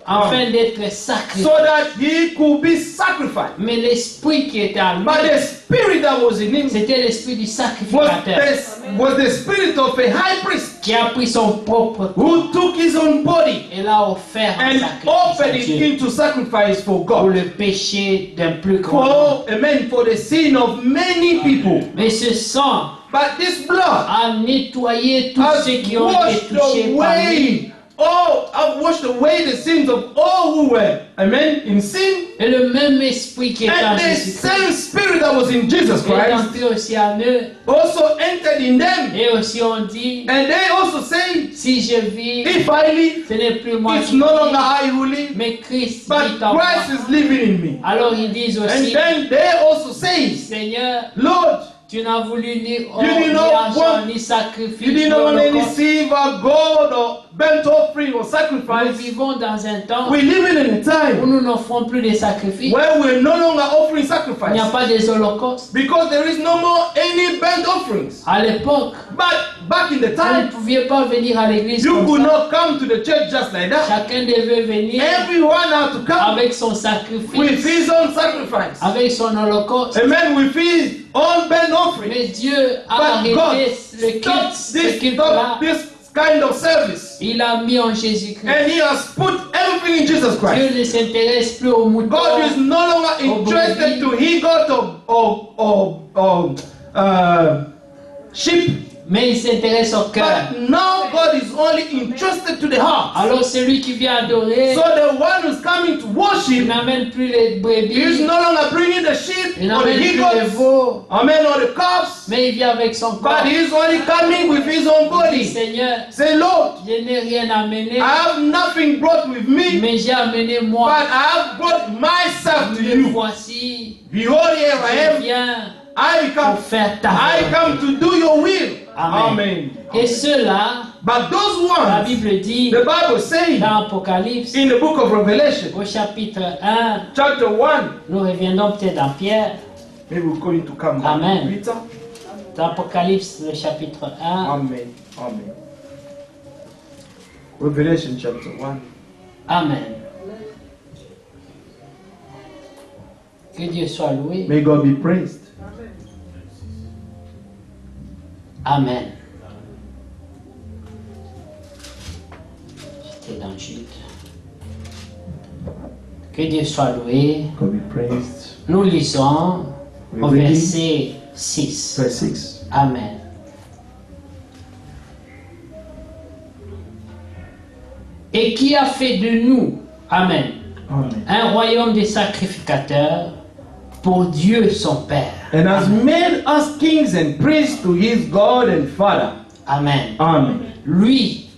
afin d'être so sacrifié. that he could be sacrificed. Mais l'esprit qui était en lui, But the spirit that was in him c'était l'esprit du was sacrificateur the spirit of a high priest qui a pris son propre corps who took his own body et l'a offert en and sacrifice à offered it Dieu into sacrifice for pour God. le péché d'un plus grand nombre. For the sin of many people. Mais ce sang But this blood a nettoyé tous has ceux qui ont été washed touchés par lui. away I've washed away the sins of all who were, amen, in sin. Et le même esprit qui est en And the Jésus-Christ same spirit that was in Jesus est Christ entré aussi en eux. also entered in them. Et aussi on dit, And they also say, si je vis, if I live, ce n'est plus moi it's qui no longer vis, I who live, mais Christ but vit en moi. Christ is living in me. Alors ils disent And aussi, then they also say, Seigneur, Lord, tu n'as voulu ni or, You did ni not argent, want- ni you sacrifice, did ni not want any holocauste. silver, gold, or burnt offering or Nous sacrifice. vivons dans un temps We're living in a où time nous n'offrons plus de sacrifices. where we're no longer offering Il n'y a sacrifice pas des holocaustes. because there is no more any burnt offerings. À l'époque, But back in the vous ne time, pouviez pas venir à l'église you comme could ça. not come to the church just like that. Chacun devait venir Everyone had to come avec son with sacrifice, his own sacrifice. avec son holocauste. Amen. With his own burnt offering. Mais Dieu a But God arrêté le culte, ce culte-là. stopped this kind of service. Il a mis en Jésus-Christ. And he has put everything in Jesus Christ. Dieu ne s'intéresse plus aux moutons. God is no longer interested to he got or sheep, Mais il s'intéresse au cœur. but now God is only interested to the heart. Alors celui qui vient adorer, So the one who's coming to il worship n'amène plus les is brebis, no longer bringing the sheep il or the n'amène plus les he-goats, veaux, amen, or the calves, mais il vient avec son corps. but he's only coming with his own Il dit, body. Seigneur, Say, Lord, je n'ai rien amené, I have nothing brought with me, mais j'ai amené but moi. I have brought myself to Me you. voici, Behold, here I je am. viens I pour come. faire ta I volonté. come to do your will. Amen. Amen. Et ceux-là, But those la ones, Bible dit the Bible says dans Apocalypse, in the book of Revelation, au chapitre 1, chapter 1, nous reviendrons peut-être dans Pierre, maybe we're going to come back. Amen. Peter. dans Apocalypse, le chapitre 1, Amen. Amen. Revelation chapter 1. Amen. Que Dieu soit loué. May God be praised. Amen. J'étais dans Jude. Que Dieu soit loué. God be praised. Nous lisons au We're reading verset 6. verse 6. Amen. Et qui a fait de nous, Amen, Amen. un royaume de sacrificateurs pour Dieu son Père. And has made us kings and priests to his God and Father. Amen. Amen. Lui,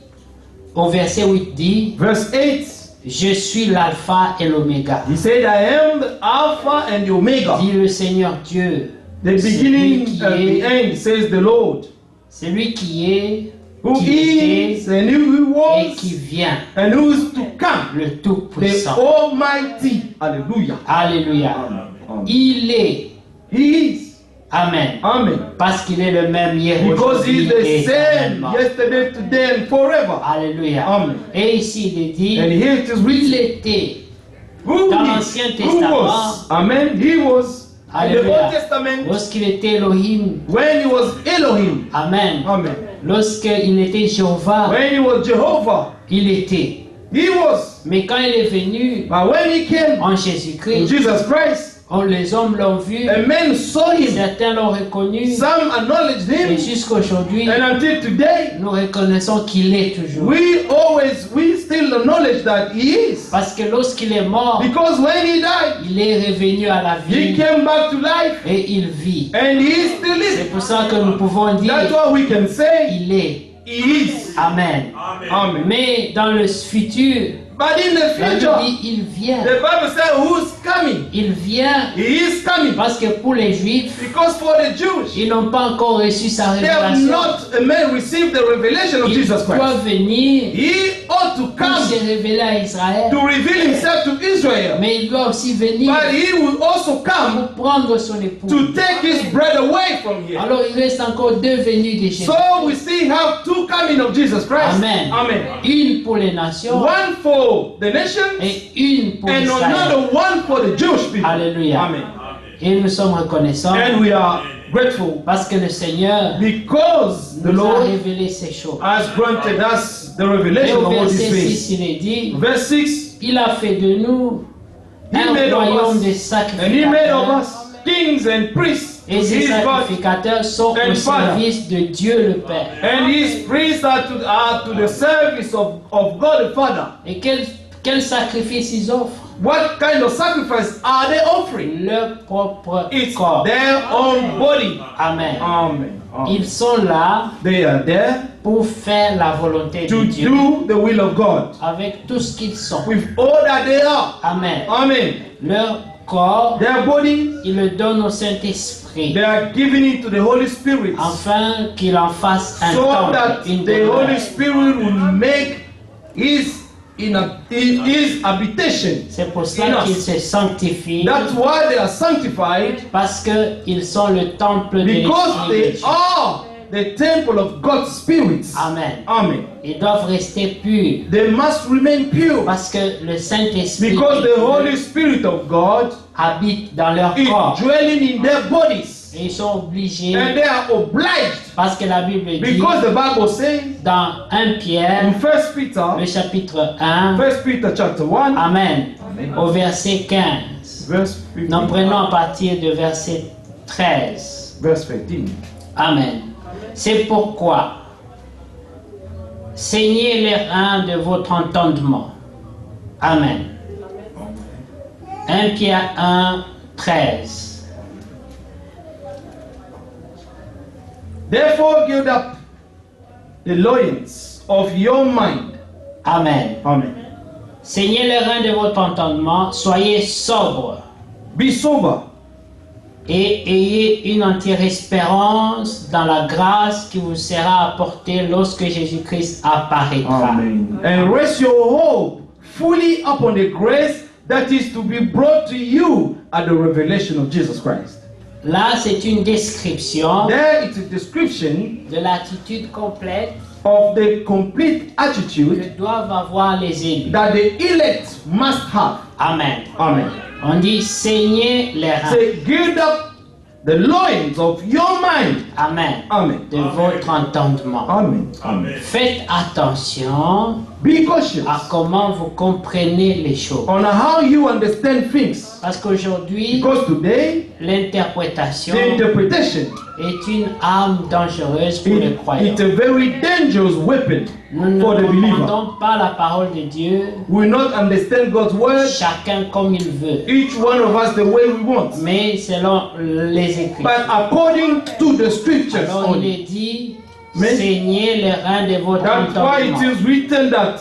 au verset 8 dit, Verse 8, je suis l'alpha et l'oméga. he said, I am the Alpha and the Omega. Dit le Seigneur Dieu. The beginning Celui and qui the est, end, says the Lord. celui qui est, Who qui is était and who et was qui vient, and who is to come. le The Tout-Puissant. Almighty. Hallelujah. Alléluia. Amen. Il est, He is. Amen, Amen. parce qu'il est le même hier, Because he aujourd'hui is et the same éternellement. yesterday, today, and forever. Alléluia. Amen. Et ici il est dit, And here it is il written. était Who dans is? l'Ancien Who Testament. was? Amen. He was in the Alléluia. Old Testament Lorsqu'il était Elohim. when he was Elohim. Amen. Amen. Lorsqu'il était Jéhovah, When he was Jehovah, il était. he was. Mais quand il est venu But when he came en in Jésus-Christ, Jesus Christ, les hommes l'ont vu, and men saw him. certains l'ont reconnu, Some acknowledged et him. jusqu'à aujourd'hui, And until today, nous reconnaissons qu'il est toujours. we still acknowledge that he is. Parce que lorsqu'il est mort, Because when he died, il est revenu à la he vie came back to life et il vit. and he is still C'est living. pour ça que nous pouvons dire, That's what we can say. il est. He is. Amen. Amen. Mais dans le futur, But in the la Bible future, dit, il vient. the Bible says who's coming? Il vient He is coming. parce que pour les Juifs, Because for the Jews, ils n'ont pas encore reçu sa they have révélation. not received the revelation of Il Jesus doit Christ. venir He ought to pour se come révéler à Israël. to reveal himself to Israel. Mais il doit aussi venir But he will also come pour prendre son époux. to take his bread away from here. Alors il reste encore deux venues de Jésus. So we still have two coming of Jesus Christ. Amen. Amen. Une pour les nations One for the nations et une pour and Israël. another one for the Jewish people. Alléluia. Amen. Et nous sommes reconnaissants And we are grateful parce que le Seigneur because the nous a Lord révélé ces choses. has granted us the Et revelation au of all verset these things. 6, il est dit, Verse 6, il a fait de nous He un made of royaume us, de and he made of sacrificateurs. us kings and priests to Et ces his God, sacrificateurs sont and au Father. service de Dieu le Père. and his priests are to the service of God the Father. Et quel sacrifice ils offrent? What kind of sacrifice are they offering? Leur propre It's corps. their own body. Amen. Amen. Amen. Ils sont là They are there pour faire la volonté de to Dieu do the will of God avec tout ce qu'ils sont. with all that they are. Amen. Amen. Leur corps, Their bodies, ils le donnent au Saint-Esprit they are giving it to the Holy Spirit afin qu'il en fasse un so temple, that une the demeure. Holy Spirit will make his habitation. C'est pour in cela us. qu'ils se sanctifient That's why they are sanctified, parce qu'ils sont le temple de because l'Esprit de they Dieu. are the temple of God's Spirit. Amen. Amen. Ils doivent rester purs They must remain pure parce que le Saint-Esprit because the Holy Spirit of God habite dans leur is corps. dwelling in their bodies. Et ils sont obligés, And they are obliged parce que la Bible dit because the Bible says dans 1 Pierre, in 1 Peter, le chapitre 1, 1 Peter chapter 1, Amen, au verset 15. verse 15, Nous prenons à partir de verset 13. verse 15. Amen. C'est pourquoi saignez les reins de votre entendement. Amen. 1 Pierre 1, 13. Therefore gird up the loins of your mind. Amen. Amen. Saignez les reins de votre entendement, soyez sobres Be sober et ayez une entière espérance dans la grâce qui vous sera apportée lorsque Jésus-Christ apparaîtra. Amen. And rest your hope fully upon the grace that is to be brought to you at the revelation of Jesus Christ. Là, c'est une description There it's a description de l'attitude complète of the complete que attitude doivent avoir les élus. that the elect must have. Amen. Amen. On dit saignez les reins. Say, gird up the loins of your mind. Amen. Amen. De votre entendement. Amen. Amen. Faites attention Be cautious à comment vous comprenez les choses. on how you understand things. Parce qu'aujourd'hui, Because today, l'interprétation the interpretation est une arme dangereuse pour les croyants. it's a very dangerous weapon Nous ne for the believer. comprenons pas la parole de Dieu, We will not understand God's word, chacun comme il veut, each one of us the way we want. mais selon les Écritures. But according to the scriptures Alors il only. est dit, Mais- saignez les reins de votre That's why it entendement is written that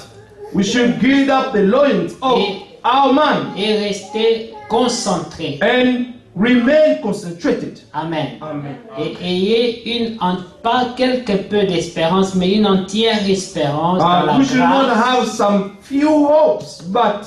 we should gird up the loins of Et- our mind et restez concentrés. and remain concentrated. Amen. Amen. Et ayez pas quelque peu d'espérance, mais une entière espérance dans la We should not grâce. have some few hopes, but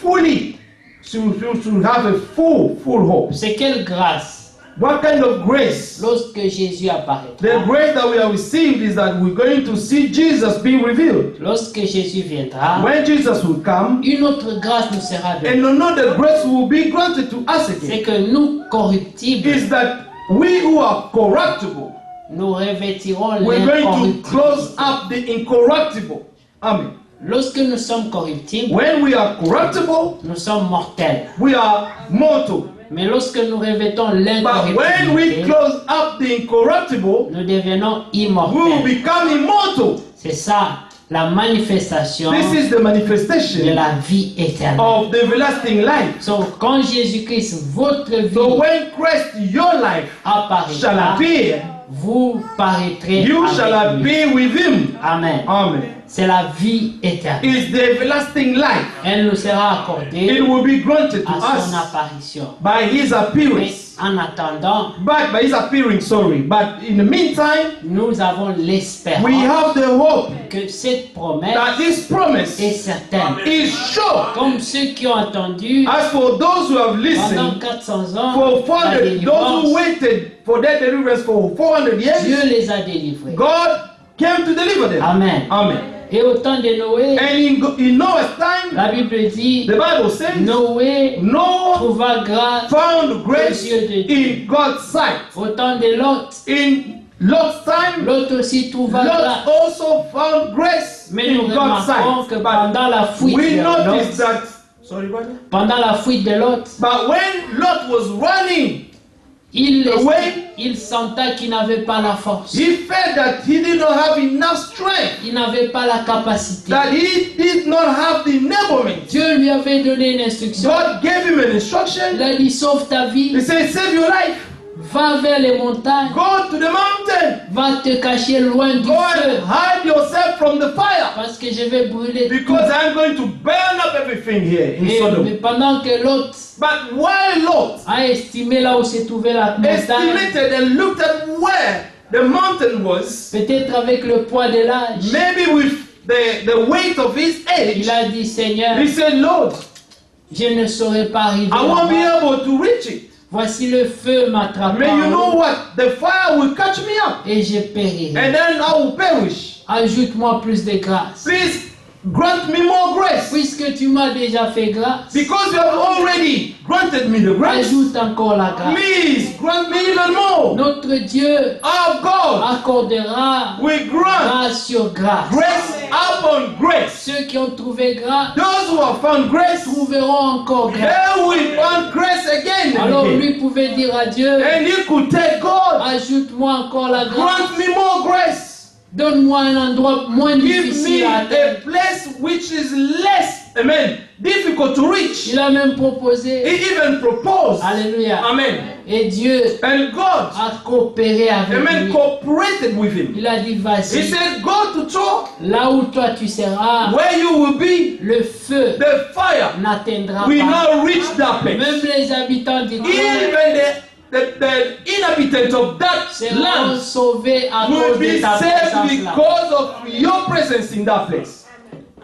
fully should have a full hope. C'est quelle grâce? What kind of grace? Lorsque Jésus apparaîtra, The grace that we have received is that we're going to see Jesus being revealed. lorsque Jésus viendra, When Jesus will come, une autre grâce nous sera donnée. and another grace will be granted to us C'est again, que nous, corruptibles, is that we who are corruptible, nous revêtirons we're going to l'incorruptibilité. close up the incorruptible. Amen. Lorsque nous sommes corruptibles, When we are corruptible, nous sommes mortels. we are mortal. Mais lorsque nous revêtons But when we l'incorruptibilité, close up the incorruptible, nous devenons we will immortels. become immortal. C'est ça la manifestation This is the de manifestation la vie éternelle. of the everlasting life. So, quand Jésus-Christ, votre vie, So when Christ, your life, shall apparaîtra, appear, vous paraîtrez you shall avec lui. appear with him. Amen. Amen. C'est la vie éternelle. Is the everlasting life. Elle nous sera accordée It will be granted to à son us apparition. by his Mais appearance. en attendant, By his appearing, sorry. But in the meantime, nous avons we l'espérance have the hope que cette promesse that this promise est certaine. is sure. Comme ceux qui ont entendu As for those who have pendant listened 400 ans for la 400, those délivrance, who waited for their deliverance for 400 years, Dieu les a délivrés. God came to deliver them. Amen. Amen. Et au temps de Noé, And in Noah's time, la Bible dit, the Bible says, Noé Noah trouva grâce found grace aux yeux de Dieu. in God's sight. Au temps de Lot, In Lot's time, Lot aussi trouva Lot grâce. also found grace Mais nous in God's remarquons que sight. pendant la fuite We de noticed Lot, that. Sorry, brother. pendant la fuite de Lot, But when Lot was running, il sentait qu'il n'avait pas la force. he felt that he did not have enough strength, Il n'avait pas la capacité. that he did not have the enablement. Dieu lui avait donné une instruction. God gave him an instruction. Il a dit, sauve ta He vie, said, save your life. va vers les montagnes, Go to the mountain. va te cacher loin du Go and feu, hide yourself from the fire. parce que je vais brûler tout. Because I'm going to burn up everything here in Mais Sodom. pendant que l'autre But while Lot a estimé là où se trouvait la montagne, estimated and looked at where the mountain was, peut-être avec le poids de l'âge, maybe with the weight of his age, il a dit, Seigneur, he said, Lord, je ne saurais pas arriver I won't be là-bas. able to reach it. Voici le feu m'attrapera May you know en haut, what? The fire will catch me up et je périrai. and then I will perish. Ajoute-moi plus de grâce. Please grant me more grace. Puisque tu m'as déjà fait grâce, Because you have already granted me the grace, ajoute encore la grâce. please grant me even more. Notre Dieu Our God accordera will grant grâce sur grâce. grace upon grace. Ceux qui ont trouvé grâce Those who have found grace, trouveront encore grâce. they will find grace again and Alors again. lui pouvait dire à Dieu, And you could tell God, ajoute-moi encore la grâce. grant me more grace. Donne-moi un endroit moins Give me difficile à a atteindre. place which is less, amen, difficult to reach. Il a même proposé. He even proposed. Alléluia. Amen. Et Dieu And God, a coopéré avec amen, lui. cooperated with him. Il a dit, He vas-y, said, go to Troy, là où toi tu seras, where you will be, le feu the fire n'atteindra will pas. not reach that Même place. les habitants du camp Even the inhabitants of that seront land sauvés à will cause be de ta saved présence là. because of your presence in that place.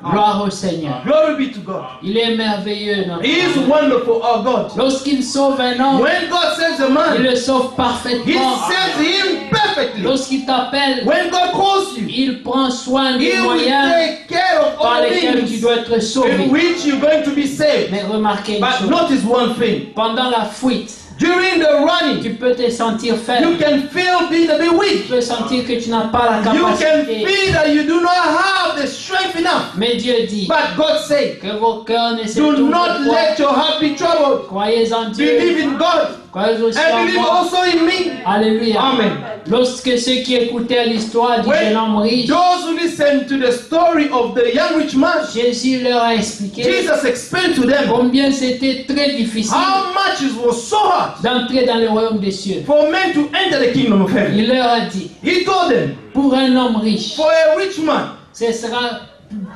Gloire au Seigneur. Glory be to God. Il est merveilleux, notre He is Dieu. wonderful, our God. Lorsqu'il sauve un homme, When God saves a il man, le sauve He parfaitement. saves him perfectly. Lorsqu'il t'appelle, When God calls you, il prend soin He des will moyens take care of par all lesquels tu things dois être in sauvé. which you're going to be saved. Mais remarquez une But chose. notice one thing. Pendant la fuite, During the running, tu peux te sentir you faible. can feel being a bit Tu weak. peux sentir que tu n'as pas la You can capacité. feel that you do not have the strength enough. Mais Dieu dit But God said, que vos cœurs ne se do tournent not pas. let your heart be troubled. Croyez en Dieu. Believe in God Croyez aussi and en believe moi. also in me. Alléluia. Amen. Lorsque ceux qui écoutaient l'histoire du jeune homme When riche, those who listen to the story of the young rich man, Jésus leur a expliqué Jesus explained to them combien c'était très difficile how much it was so hard d'entrer dans le royaume des cieux. for men to enter the kingdom of heaven. Il leur a dit, He told them, pour un homme riche, for a rich man, ce sera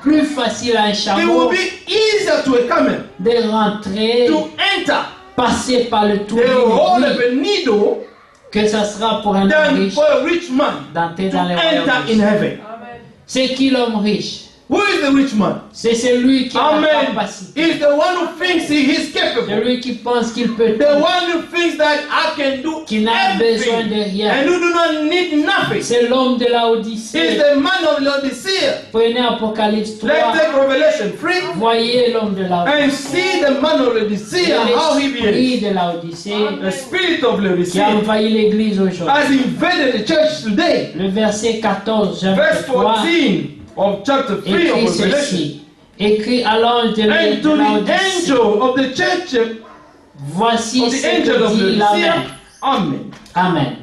plus facile à un it will chameau be easier to a camel de rentrer, to enter passer par le trou the hole d'une of a needle que ça sera pour un homme than riche for a rich man d'entrer to dans le royaume enter des in cieux. heaven. C'est qui l'homme riche? Who is the rich man? C'est celui qui a la Amen. capacité. He's the one who thinks he is capable. Celui qui pense qu'il peut The tout. one who thinks that I can do Qui n'a besoin de everything rien. and who do not need nothing. C'est l'homme de la He's Odyssée. the man of Laodicea. Prenez Apocalypse 3. Let's take Revelation 3 Voyez l'homme de la and Odyssée. see the man of Laodicea, how he L'esprit behaves. de la Odyssée The spirit of qui a Laodicea envahi l'église aujourd'hui. has invaded the church today. Le verset 14, Verse chapitre 3, 14 of chapter 3 écrit of Revelation. ceci. Écrit à l'ange de And to the Laodicée. angel of the church Voici of ce the angel que of dit Laodicea, l'Amen. Amen. Amen.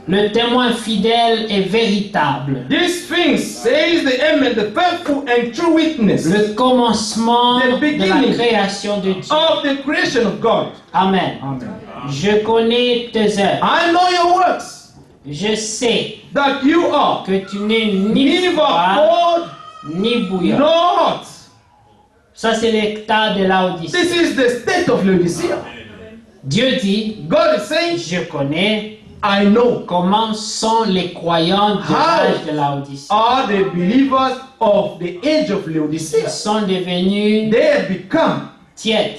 Le témoin fidèle et véritable. These things says the amen, the faithful and true witness Le commencement The de la beginning création de Dieu. of the creation of God. Amen. Amen. Je connais tes œuvres. I know your works, Je sais that you are que tu n'es ni neither froid cold ni bouillant. nor hot. Ça, c'est l'état de Laodicée. This is the state of Laodicea. Dieu dit, God is saying, je connais I know comment sont les croyants de l'âge de Laodicée. are the believers of the age of Ils Laodicea. sont devenus They have become tièdes.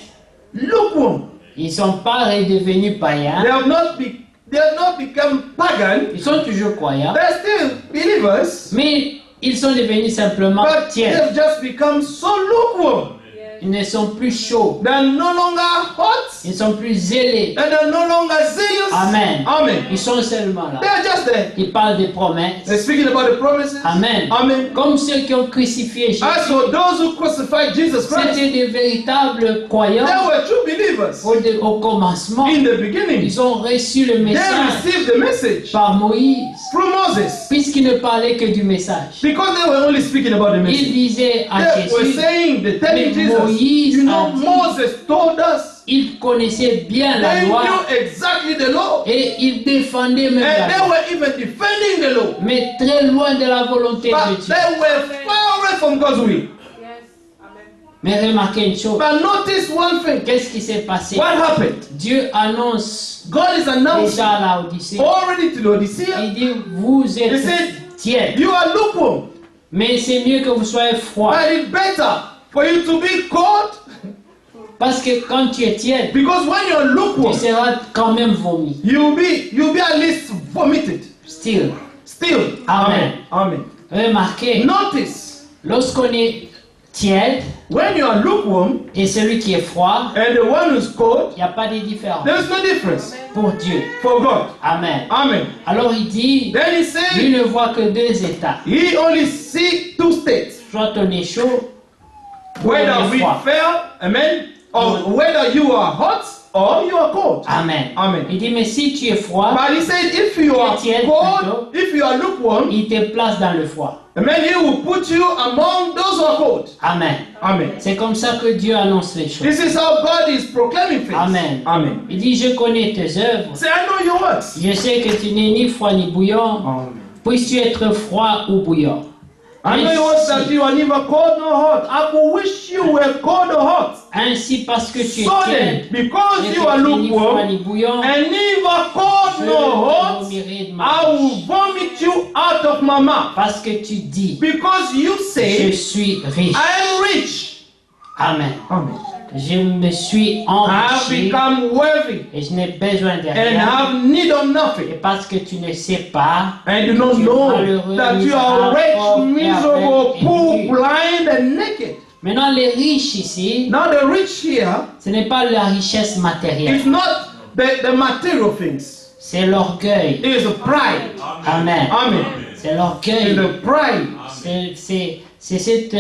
lukewarm. Ils ne sont pas redevenus They païens. have not become pagan. Ils sont toujours croyants. They're still believers, Mais ils sont devenus simplement but tièdes. they've just become so lukewarm. Ils ne sont plus chauds. They're no longer hot. Ils ne sont plus zélés. And they're no longer zealous. Amen. Amen. Ils sont seulement là. They're just there. Ils parlent des promesses. They're speaking about the promises. Amen. Amen. Comme ceux qui ont crucifié Jésus. As for those who crucified Jesus Christ, C'était des véritables croyants they were true believers au commencement. in the beginning. Ils ont reçu le They message received the message par Moïse, through Moses puisqu'il ne parlait que du message. because they were only speaking about the Il message. disait à They were Jésus, saying, they're telling Mais Jesus, Moïse you know, a dit- Moses told us. il connaissait bien la They loi knew exactly the law. et il défendait même And la they loi. were even defending the law. Mais très loin de la volonté de But Dieu. they were far away from God's will. Mais remarquez une chose, But notice one thing. qu'est-ce qui s'est passé? What happened? Dieu annonce God is announcing déjà à Laodicée. already to Laodicea. Il dit, vous He êtes said, tièdes, you are lukewarm. mais c'est mieux que vous soyez froid. But it's better for you to be cold Parce que quand tu es tiède, because when you're tu lukewarm, seras quand même vomi. you'll be at least vomited. Still. Still. Amen. Amen. Remarquez, Notice lorsqu'on est tiède when you are lukewarm et celui qui est froid, and the one who's cold, il n'y a pas de différence there's no difference pour Dieu. for God. Amen. Amen. Alors il dit, Then he lui said ne voit que deux états. he only see two states. Soit on est chaud, ou on Whether est we froid. fell, amen, or whether you are hot or you are cold. Amen. Amen. Il dit, mais si tu es froid, But he said if you are Tiède, cold, if you are lukewarm, il te place dans le froid. amen, he will put you among those who are cold. Amen. Amen. C'est comme ça que Dieu annonce les choses. This is how God is proclaiming things. Amen. Amen. Il dit, je connais tes œuvres. Say, I know your works. Je sais que tu n'es ni froid ni bouillant. Amen. Puisses-tu être froid ou bouillant. I know it was that you are neither cold nor hot. I could wish you were cold or hot. Ainsi, parce que tu es So then, tiède, because et you are que tu es ni froid lukewarm, ni bouillant, and neither cold je nor hot, vomirai de ma I will bouche. vomit you out of my mouth. Parce que tu dis, Because you je say, suis riche. I am rich. Amen. Amen. Je me suis I have enrichi become worthy et je n'ai besoin de and rien. have need of Et nothing. parce que tu ne sais pas, And do not tu es know malheureux, that you are misérable, rich, pauvre, miserable, et nu. poor, blind, and naked. Maintenant, les riches ici, Now the rich here ce n'est pas la richesse matérielle, is not the material things. c'est l'orgueil. It is the pride. Amen. Amen. C'est It is l'orgueil. the pride. C'est cet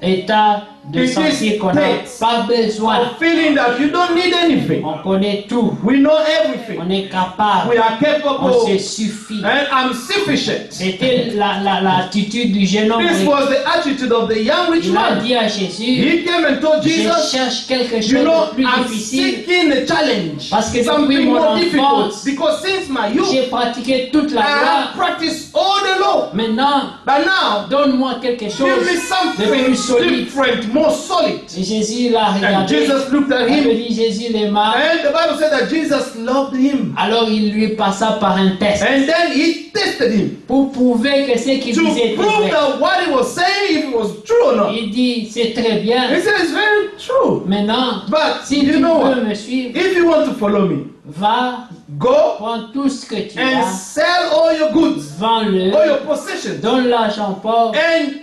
état de It is sentir qu'on n'a state pas besoin. of feeling that you don't need anything. On connaît tout. We know everything. On est capable. We are On capable. se suffit. And I'm sufficient. C'était l'attitude du jeune homme. This was the attitude of the young rich Il a man. dit à Jésus, He came and told je Jesus, cherche quelque chose you know, de plus I'm difficile. seeking a challenge. Parce que depuis Something mon more difficult. enfance, Because since my youth, J'ai pratiqué toute la I have loi. practiced all the law. Maintenant, But now, donne-moi quelque chose give me de something plus solide. different, more solid. Et Jésus l'a And regardé. Jesus looked at Il him. dit Jésus l'aima. And the Bible said that Jesus loved him. Alors il lui passa par un test And then he tested him pour prouver que ce qu'il to disait était prove vrai. that what he was saying, if it was true or not. Il dit c'est très bien. He said it's very true. Maintenant, But si you tu know veux what? me suivre, If you want to follow me, va, go prends tout ce que tu and as, sell all your goods, vends-le, all your possessions, donne l'argent pauvre. and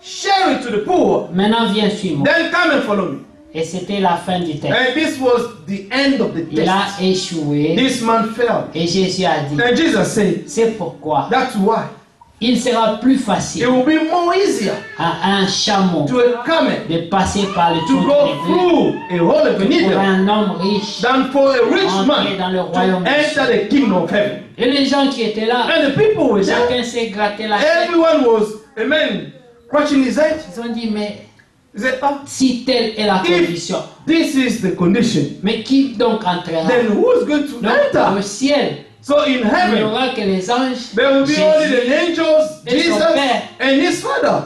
share it to the poor. Maintenant viens suivre-moi. Then come and follow me. Et c'était la fin du test. And this was the end of the Il a test. échoué. This man fell. Et Jésus a dit, And Jesus said, c'est pourquoi that's why. il sera plus It facile will be more easier à un chameau to a camel de passer par le to trou go de l'église through a hole of a pour needle un homme riche than for a rich entrer man dans le to royaume des cieux. enter the kingdom of heaven. Et les gens qui étaient là, And the people were there. chacun s'est gratté la tête. Everyone was, amen, scratching his head. Ils ont dit, mais He said, oh, si telle est la condition, this is the condition, mais qui donc entrera? then who is going to Donc enter? au ciel, So in il n'y heaven, aura que les anges, there will be only Jésus. the angels, Et son Jesus, père. and his father.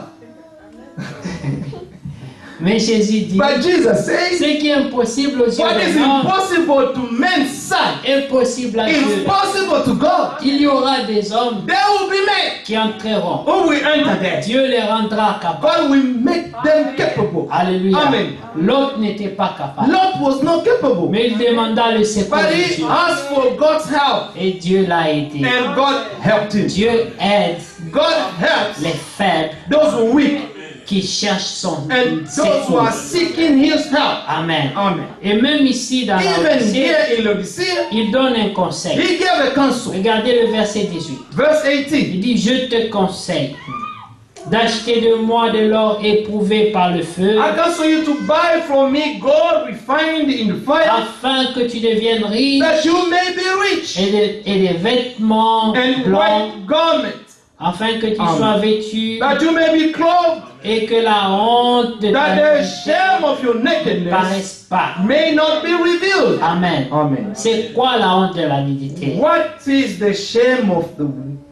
Mais Jésus dit, But Jesus says, ce qui est impossible aux yeux what is des hommes impossible to men's sight est possible à is Dieu. possible to God. Il y aura des hommes There will be men qui entreront. who will enter there. Dieu les rendra capables. God will make them capable. Alléluia. Amen. L'autre n'était pas capable. Lot was not capable, Mais il demanda le secours but de he Dieu. asked for God's help, Et Dieu l'a aidé. and God helped him. Dieu aide God helps les faibles those who are weak qui cherchent son and those who secours. are seeking His help. Amen. Amen. Et même ici dans la Even Odyssée, here in Laodicea, il donne un conseil. He gave a counsel. Regardez le verset 18. Verse 18. Il dit, je te conseille d'acheter de moi de l'or éprouvé par le feu, I counsel you to buy from me gold refined in the fire, afin que tu deviennes riche, that you may be rich, et des vêtements and blancs, white garments, afin que tu Amen. sois vêtu, that you may be clothed, et que la honte de that ta the nudité shame of your ne nakedness paraisse pas. may not be revealed. Amen. Amen. C'est quoi la honte de la nudité? What is the shame of the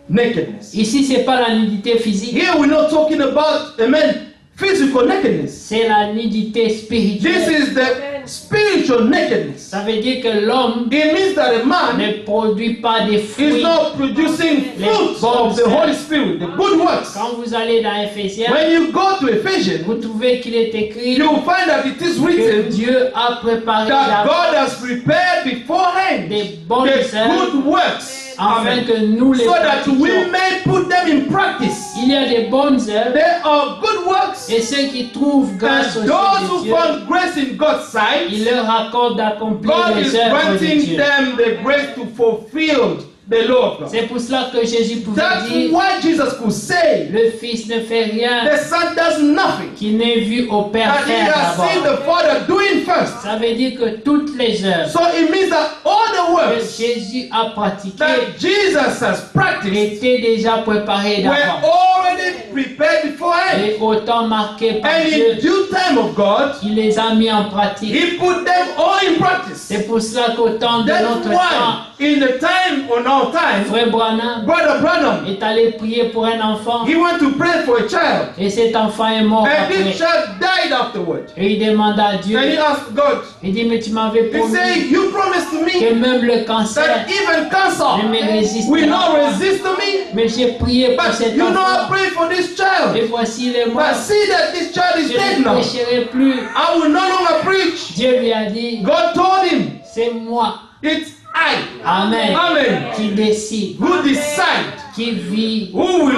nakedness? Ici, c'est pas la nudité physique, Here we're not talking about, amen, physical nakedness. c'est la nudité This spirituelle. is the spiritual nakedness. Ça veut dire que l'homme It means that a man ne produit pas des is fruits. not producing fruits of the Holy Spirit, the good works. Quand vous allez dans Éphésiens, When you go to Ephesians, vous trouvez qu'il est écrit you will find that it is que written Dieu a préparé that d'avance God has prepared beforehand des bonnes the œuvres good works, afin amen, que nous les so that we pratiquions. may put them in practice. Il y a des bonnes œuvres There are good works, et ceux qui trouvent grâce and aux those yeux de who Dieu, found grace in God's sight, il leur accorde d'accomplir God is les œuvres de granting Dieu. them the grace to fulfill the law of God. C'est pour cela que Jésus pouvait That's dire, why Jesus could say, le Fils ne fait rien the Son does nothing qu'il n'ait vu au Père that he faire has seen d'abord. the Father doing first. Ça veut dire que toutes les œuvres So it means that all the que works Jésus a pratiquées that Jesus has practiced étaient déjà préparées were d'avance. already prepared beforehand. Et au temps marqué par And Dieu, in due time of God, il les a mis en pratique. He put them all in practice. C'est pour cela qu'au temps de That's notre why, temps, in the time, on our time, Frère Branham Brother Branham, est allé prier pour un enfant he went to pray for a child. et cet enfant est mort And après. this child died afterward. Et il demanda à Dieu, And he asked God, il dit, mais tu m'avais he promis said, you promised to que me même le cancer that even ne cancer me résistera will not pas. resist to me. Mais j'ai prié pour But cet you know, I enfant. prayed for this Et child. voici il est mort. But see that this child is Je dead ne now. prêcherai plus. I will no longer preach. Dieu lui a dit, God told him, c'est moi. it's I. Amen. Amen. Qui décide, Who decide qui vit, who will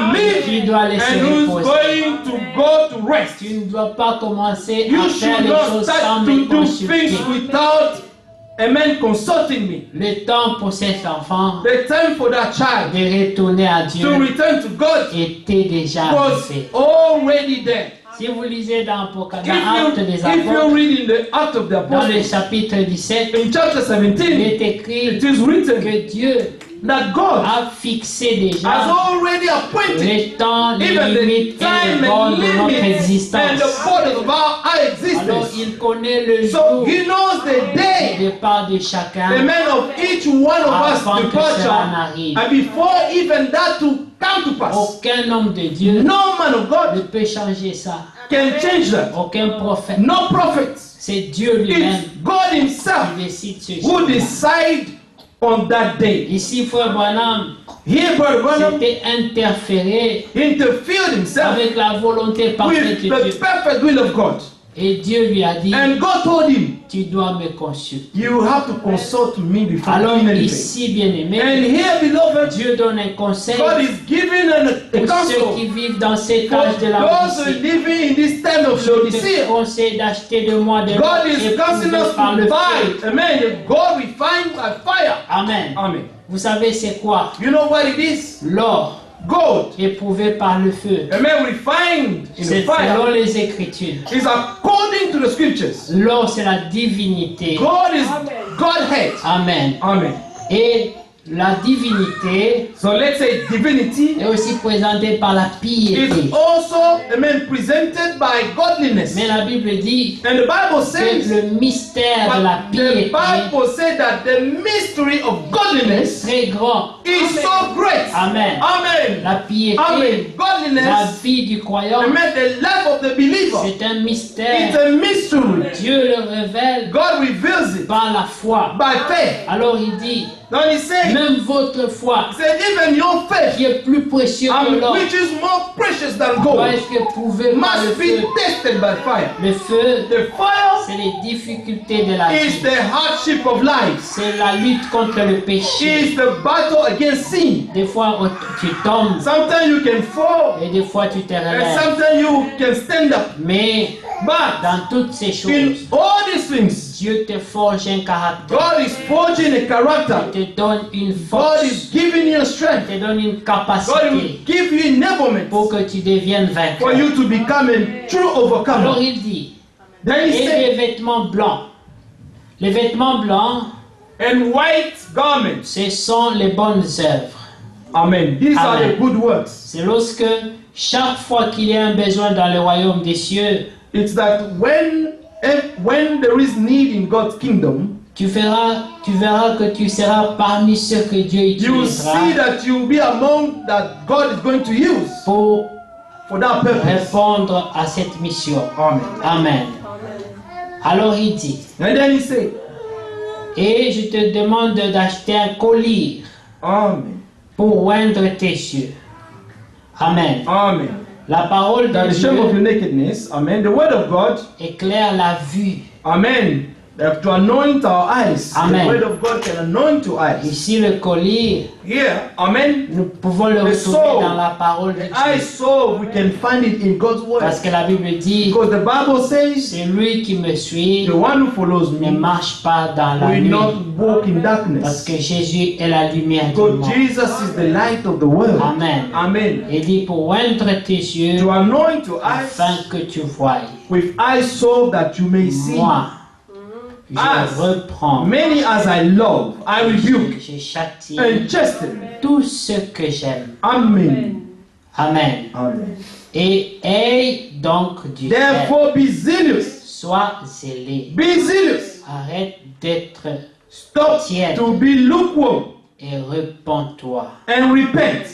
qui live doit laisser and who's reposer. going to go to rest. Tu ne dois pas commencer You à faire should les not choses sans start me to do consulter. things without a man consulting me. Le temps pour cet enfant The time for that child de retourner à to Dieu return to God était déjà was arrivé. already there. Si vous lisez dans Actes des If you Apôtres, read in the Act of the dans le Apostles, chapitre 17, in chapter il 17, est écrit it is written que Dieu that God a fixé has déjà already appointed les temps, les even the limites et time les bornes and de notre limits and existence. the borders of our Alors existence. il connaît le So jour He knows the du day, départ de the chacun man of each one of us avant que cela departure, n'arrive. and before even that to come to pass. Aucun homme de Dieu No man of ne God peut changer ça. can change that. Aucun prophète. No prophet. C'est Dieu lui-même It's God Himself qui décide ce who jour. decide on that day. Ici, Frère Branham Here, Brother Branham s'était interféré interfered himself avec la volonté parfaite with de the Dieu. perfect will of God. Et Dieu lui a dit, And God told him, tu dois me consulter. you have to consult me before Alors doing anything. ici, bien-aimé, And here, beloved, Dieu donne un conseil God is giving a pour ceux counsel qui vivent dans cet for âge de la those who are Odyssée. living in this time of Je te Laodicea. conseille d'acheter de moi de God l'or is counseling éprouvé us par le to feu. buy. Amen. God refined by fire. Amen. Amen. Vous savez c'est quoi? You know what it is? L'or Gold. éprouvé par le feu. Amen. Refined in the C'est selon fire les Écritures. is according to the scriptures. L'or, c'est la divinité. God is Godhead. Amen. Amen. Et la divinité So let's say divinity est aussi présentée par la piété. is also, amen, presented by godliness. Mais la Bible dit And the Bible que says, le mystère de la but the piété Bible says that the mystery of est godliness très grand. is so great. Amen. Amen. La piété, Amen. la Godliness, vie du croyant, amen, the life of the believer. c'est un It's mystère. a mystery. Dieu le révèle God reveals it par la foi. by faith. Alors il dit, Then he said, même votre foi, even your faith, qui est plus précieux que l'or, which is more precious than doit gold, être éprouvée par le must be feu. tested by fire. Le feu, The fire c'est les difficultés de la is vie. the hardship of life. C'est la lutte contre le péché. Is the battle against sin. Des fois, tu tombes Sometimes you can fall, et des fois, tu te and relèves. sometimes you can stand up. Mais But dans toutes ces in choses, all these things, Dieu te forge un caractère, God is forging a character. te donne une God force, is giving you strength. te donne une God capacité will give you enablement pour que tu deviennes for vainqueur. you to become a true Alors overcomer. il dit, Then he et said, les vêtements blancs. Les vêtements blancs, and white garments. ce sont les bonnes œuvres. Amen. These are Amen. the good works. C'est lorsque chaque fois qu'il y a un besoin dans le royaume des cieux, It's that when there is need in God's kingdom, tu verras que tu seras parmi ceux que Dieu you will utilisera see that you will be among that God is going to use pour for that purpose. répondre à cette mission. Amen. Amen. Alors il dit, And then he said, et je te demande d'acheter un collier Amen. pour oindre tes yeux. Amen. Amen. La parole That de the shame of your Dieu nakedness, amen. The word of God, éclaire la vue. amen. To anoint our eyes. Amen. The word of God can anoint your eyes. Ici, le collier, Here, amen. nous pouvons le The retrouver soul, dans la parole de the eye Dieu. saw, we can find it in God's word. Parce que la Bible dit, Because the Bible says, c'est lui qui me suit, the one who follows ne me marche pas dans la will nuit. not walk in Parce darkness. que Jésus est la lumière du Because monde. Jesus is the light of the world. Amen. Amen. Il dit pour oindre tes yeux To anoint your eyes afin que tu voies. with eyes so that you may see. Moi, je As reprends, many as I love, I rebuke je châtie and chasten. tout ce que j'aime. Amen. Amen. Amen. Et aie donc du zèle. Therefore be zealous Sois zélé. Be zealous. Arrête d'être Stop tiède to be lukewarm et repens-toi. and repent.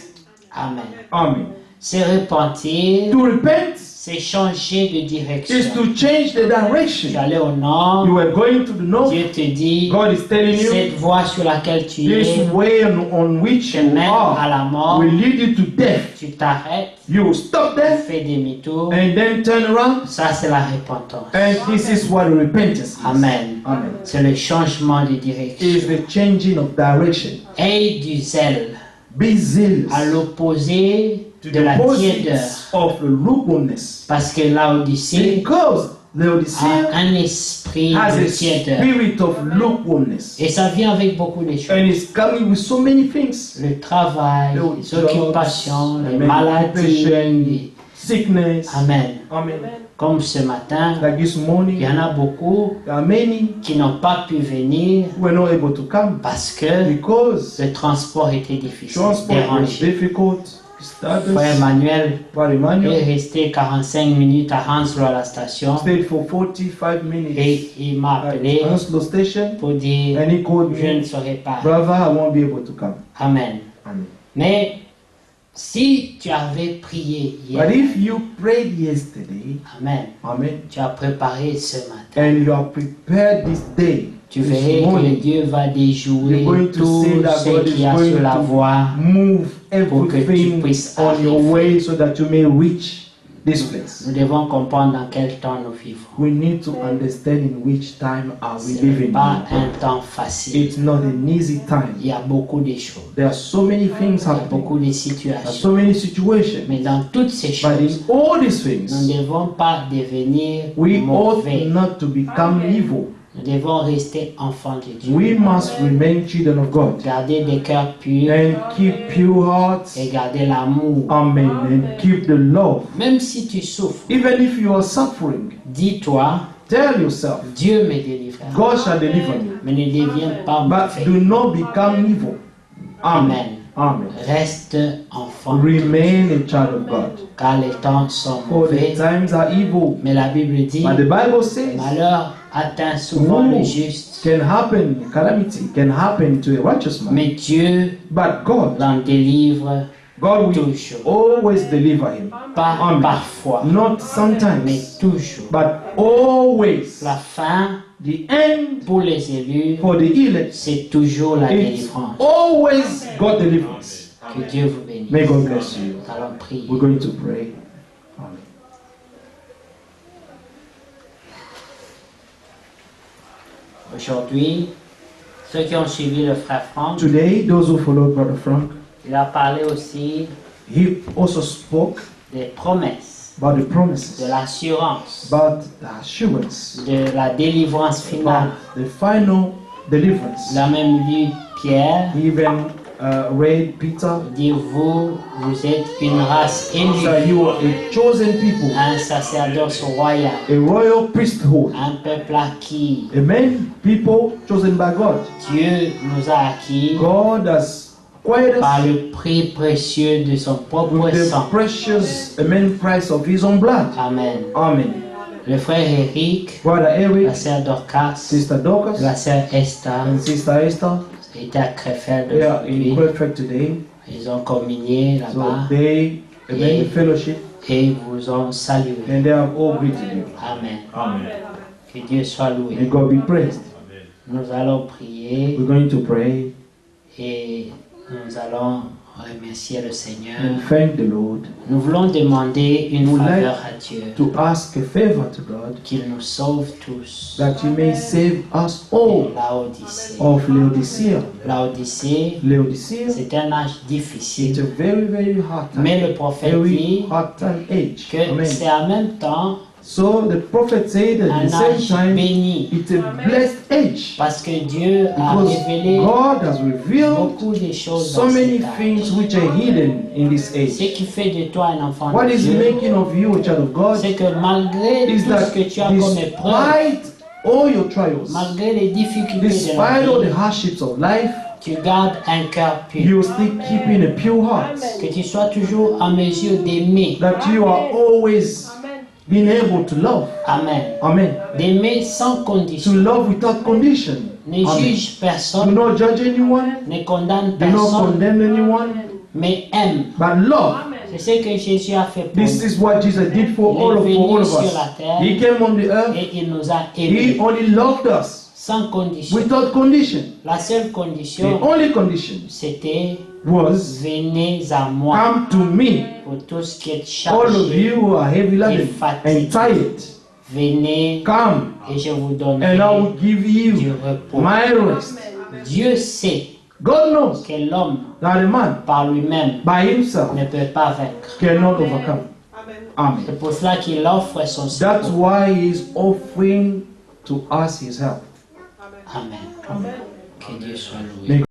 Amen. Amen. Se repentir, To repent c'est changer de is direction. to change the Tu direction. allais au You nord, were going to the north. Dieu te dit, God is telling you cette voie sur laquelle tu this es way on which te you mène à are la mort. will lead you to death. Tu t'arrêtes, You stop tu there fais demi-tour. and then turn around. Ça, c'est la repentance. And this is what repentance is. Amen. Amen. C'est le changement de Is direction. the changing of direction. Aie du zèle Be zealous à l'opposé to de the la opposite tiédeur. of lukewarmness. Parce que Laodicée Because Laodicea a un esprit has de a tiédeur. spirit of lukewarmness. Et ça vient avec beaucoup de choses. And it's coming with so many things. Le travail, The les jobs, occupations, the les medical maladies. patient, sickness. Amen. Amen. Comme ce matin, Like this il morning, y en a beaucoup there are many qui n'ont pas pu venir who were not able to come parce que because le transport était difficile, transport was dérangé. difficult. Frère Status, Emmanuel Brother est Emmanuel resté 45 minutes à Hanslow à la station stayed for 45 minutes et il m'a appelé at Hanslow Station pour dire and he called je ne me, serai pas. brother, I won't be able to come. Amen. Amen. Mais si tu avais prié But hier, if you prayed yesterday, Amen, amen, tu as préparé ce matin, and you are prepared this day, tu this verrais que morning, Dieu va déjouer you're going to tout see that ce God qu'il is y a sur going la voie. to move pour que tu everything puisses on your arriver. way so that you may reach this place. Nous devons comprendre dans quel temps nous vivons. We need to understand in which time are we Ce n'est living pas in. un temps facile. It's not an easy time. Il y a beaucoup de choses, There are so many things il y a happening. beaucoup de There are so situations. many situations. Mais dans toutes ces But choses, in all these nous things, ne devons pas devenir we ought mauvais. not to become evil. Nous devons rester enfants de Dieu. We must remain children of God Garder des cœurs purs and keep pure hearts. et garder l'amour. Amen. And keep the love. Même si tu souffres, Even if you are suffering, dis-toi, tell yourself, Dieu me délivrera. God shall deliver me. Mais ne deviens pas But mauvais. do not become evil. Amen. Amen. Reste enfant. Remain a child of God. Car les temps sont For the mauvais. times are evil. Mais la Bible dit, But the Bible le says malheur atteint souvent le juste. can happen, calamity can happen to a righteous man. Mais Dieu But God, l'en délivre God will toujours. always deliver him. Pas Amen. parfois, Not mais sometimes, toujours. but always. La fin The end pour les élus, for the elect, c'est toujours la it's délivrance. always God deliverance. Que Dieu vous bénisse. May God bless you. Nous allons prier. We're going to pray. Amen. Aujourd'hui, ceux qui ont suivi le frère Franck, Today, those who follow Brother Frank, il a parlé aussi he also spoke des promesses, about the de promises, l'assurance, about the assurance, de la délivrance finale. about the final deliverance. Il a même lu Pierre He even read Peter, dire vous êtes une race so élue, you are a chosen people, un sacerdoce royal, a royal priesthood. un peuple acquis. Amen. People chosen by God. Dieu nous a acquis God has acquired par us le prix précieux de son propre with the sang. precious, amen, price of His own blood. Amen. Amen. Le frère Eric, Brother Eric, la sœur Dorcas, Sister Dorcas, la sœur Esther and Sister Esther, étaient à Krefeld they are aujourd'hui. in Crefeld today. Ils ont communié So là-bas they, amen, fellowship, et vous ont salué. and they have all greeted you. Amen. Amen. Que Dieu soit May loué. God be praised. Nous allons prier We're going to pray et nous allons remercier le Seigneur. and thank the Lord, Nous voulons demander une Would like faveur à Dieu, to ask a favor to God qu'il nous sauve tous. that He may save us all Laodicée. of Laodicea. Laodicée, Laodicea, c'est un âge it's difficile, a very, very hard time. mais le prophète Very dit hard time age. que Amen. c'est en même temps So the prophet said at un the same âge time, béni, it's a blessed age parce que Dieu a because révélé God has revealed beaucoup de choses so dans many cet âge. things which are hidden in this Ce age. qui fait de toi un enfant What de is Dieu, making of you a child of God c'est que malgré is tout that ce que tu as comme épreuve, despite all your trials, malgré les difficultés de despite la all the vie, hardships of life, tu gardes un cœur pur. you're still keeping a pure heart. Que tu sois toujours en mesure d'aimer That you are always being able to love. Amen. Amen. D'aimer sans To condition. love without condition. Ne Amen. juge Do personne, not judge anyone. ne condamne Do not personne, condemn anyone. mais aime. But love. C'est ce que Jésus a fait pour This nous. is what Jesus did for all of us. He came on the earth. Et il nous a He aimés only loved us sans condition. without condition. La seule The condition, only condition c'était was, venez à moi come to me, pour tous qui êtes all of chargés. you who are heavy laden and tired. Venez Come, et je vous and I donnerai will give du you repos. my rest. Dieu sait God knows que l'homme, that a man par lui-même, by himself ne peut pas vaincre. cannot overcome. Amen. C'est pour cela qu'il offre son That's secours. why he is offering to us his help. Amen. Que Dieu soit loué.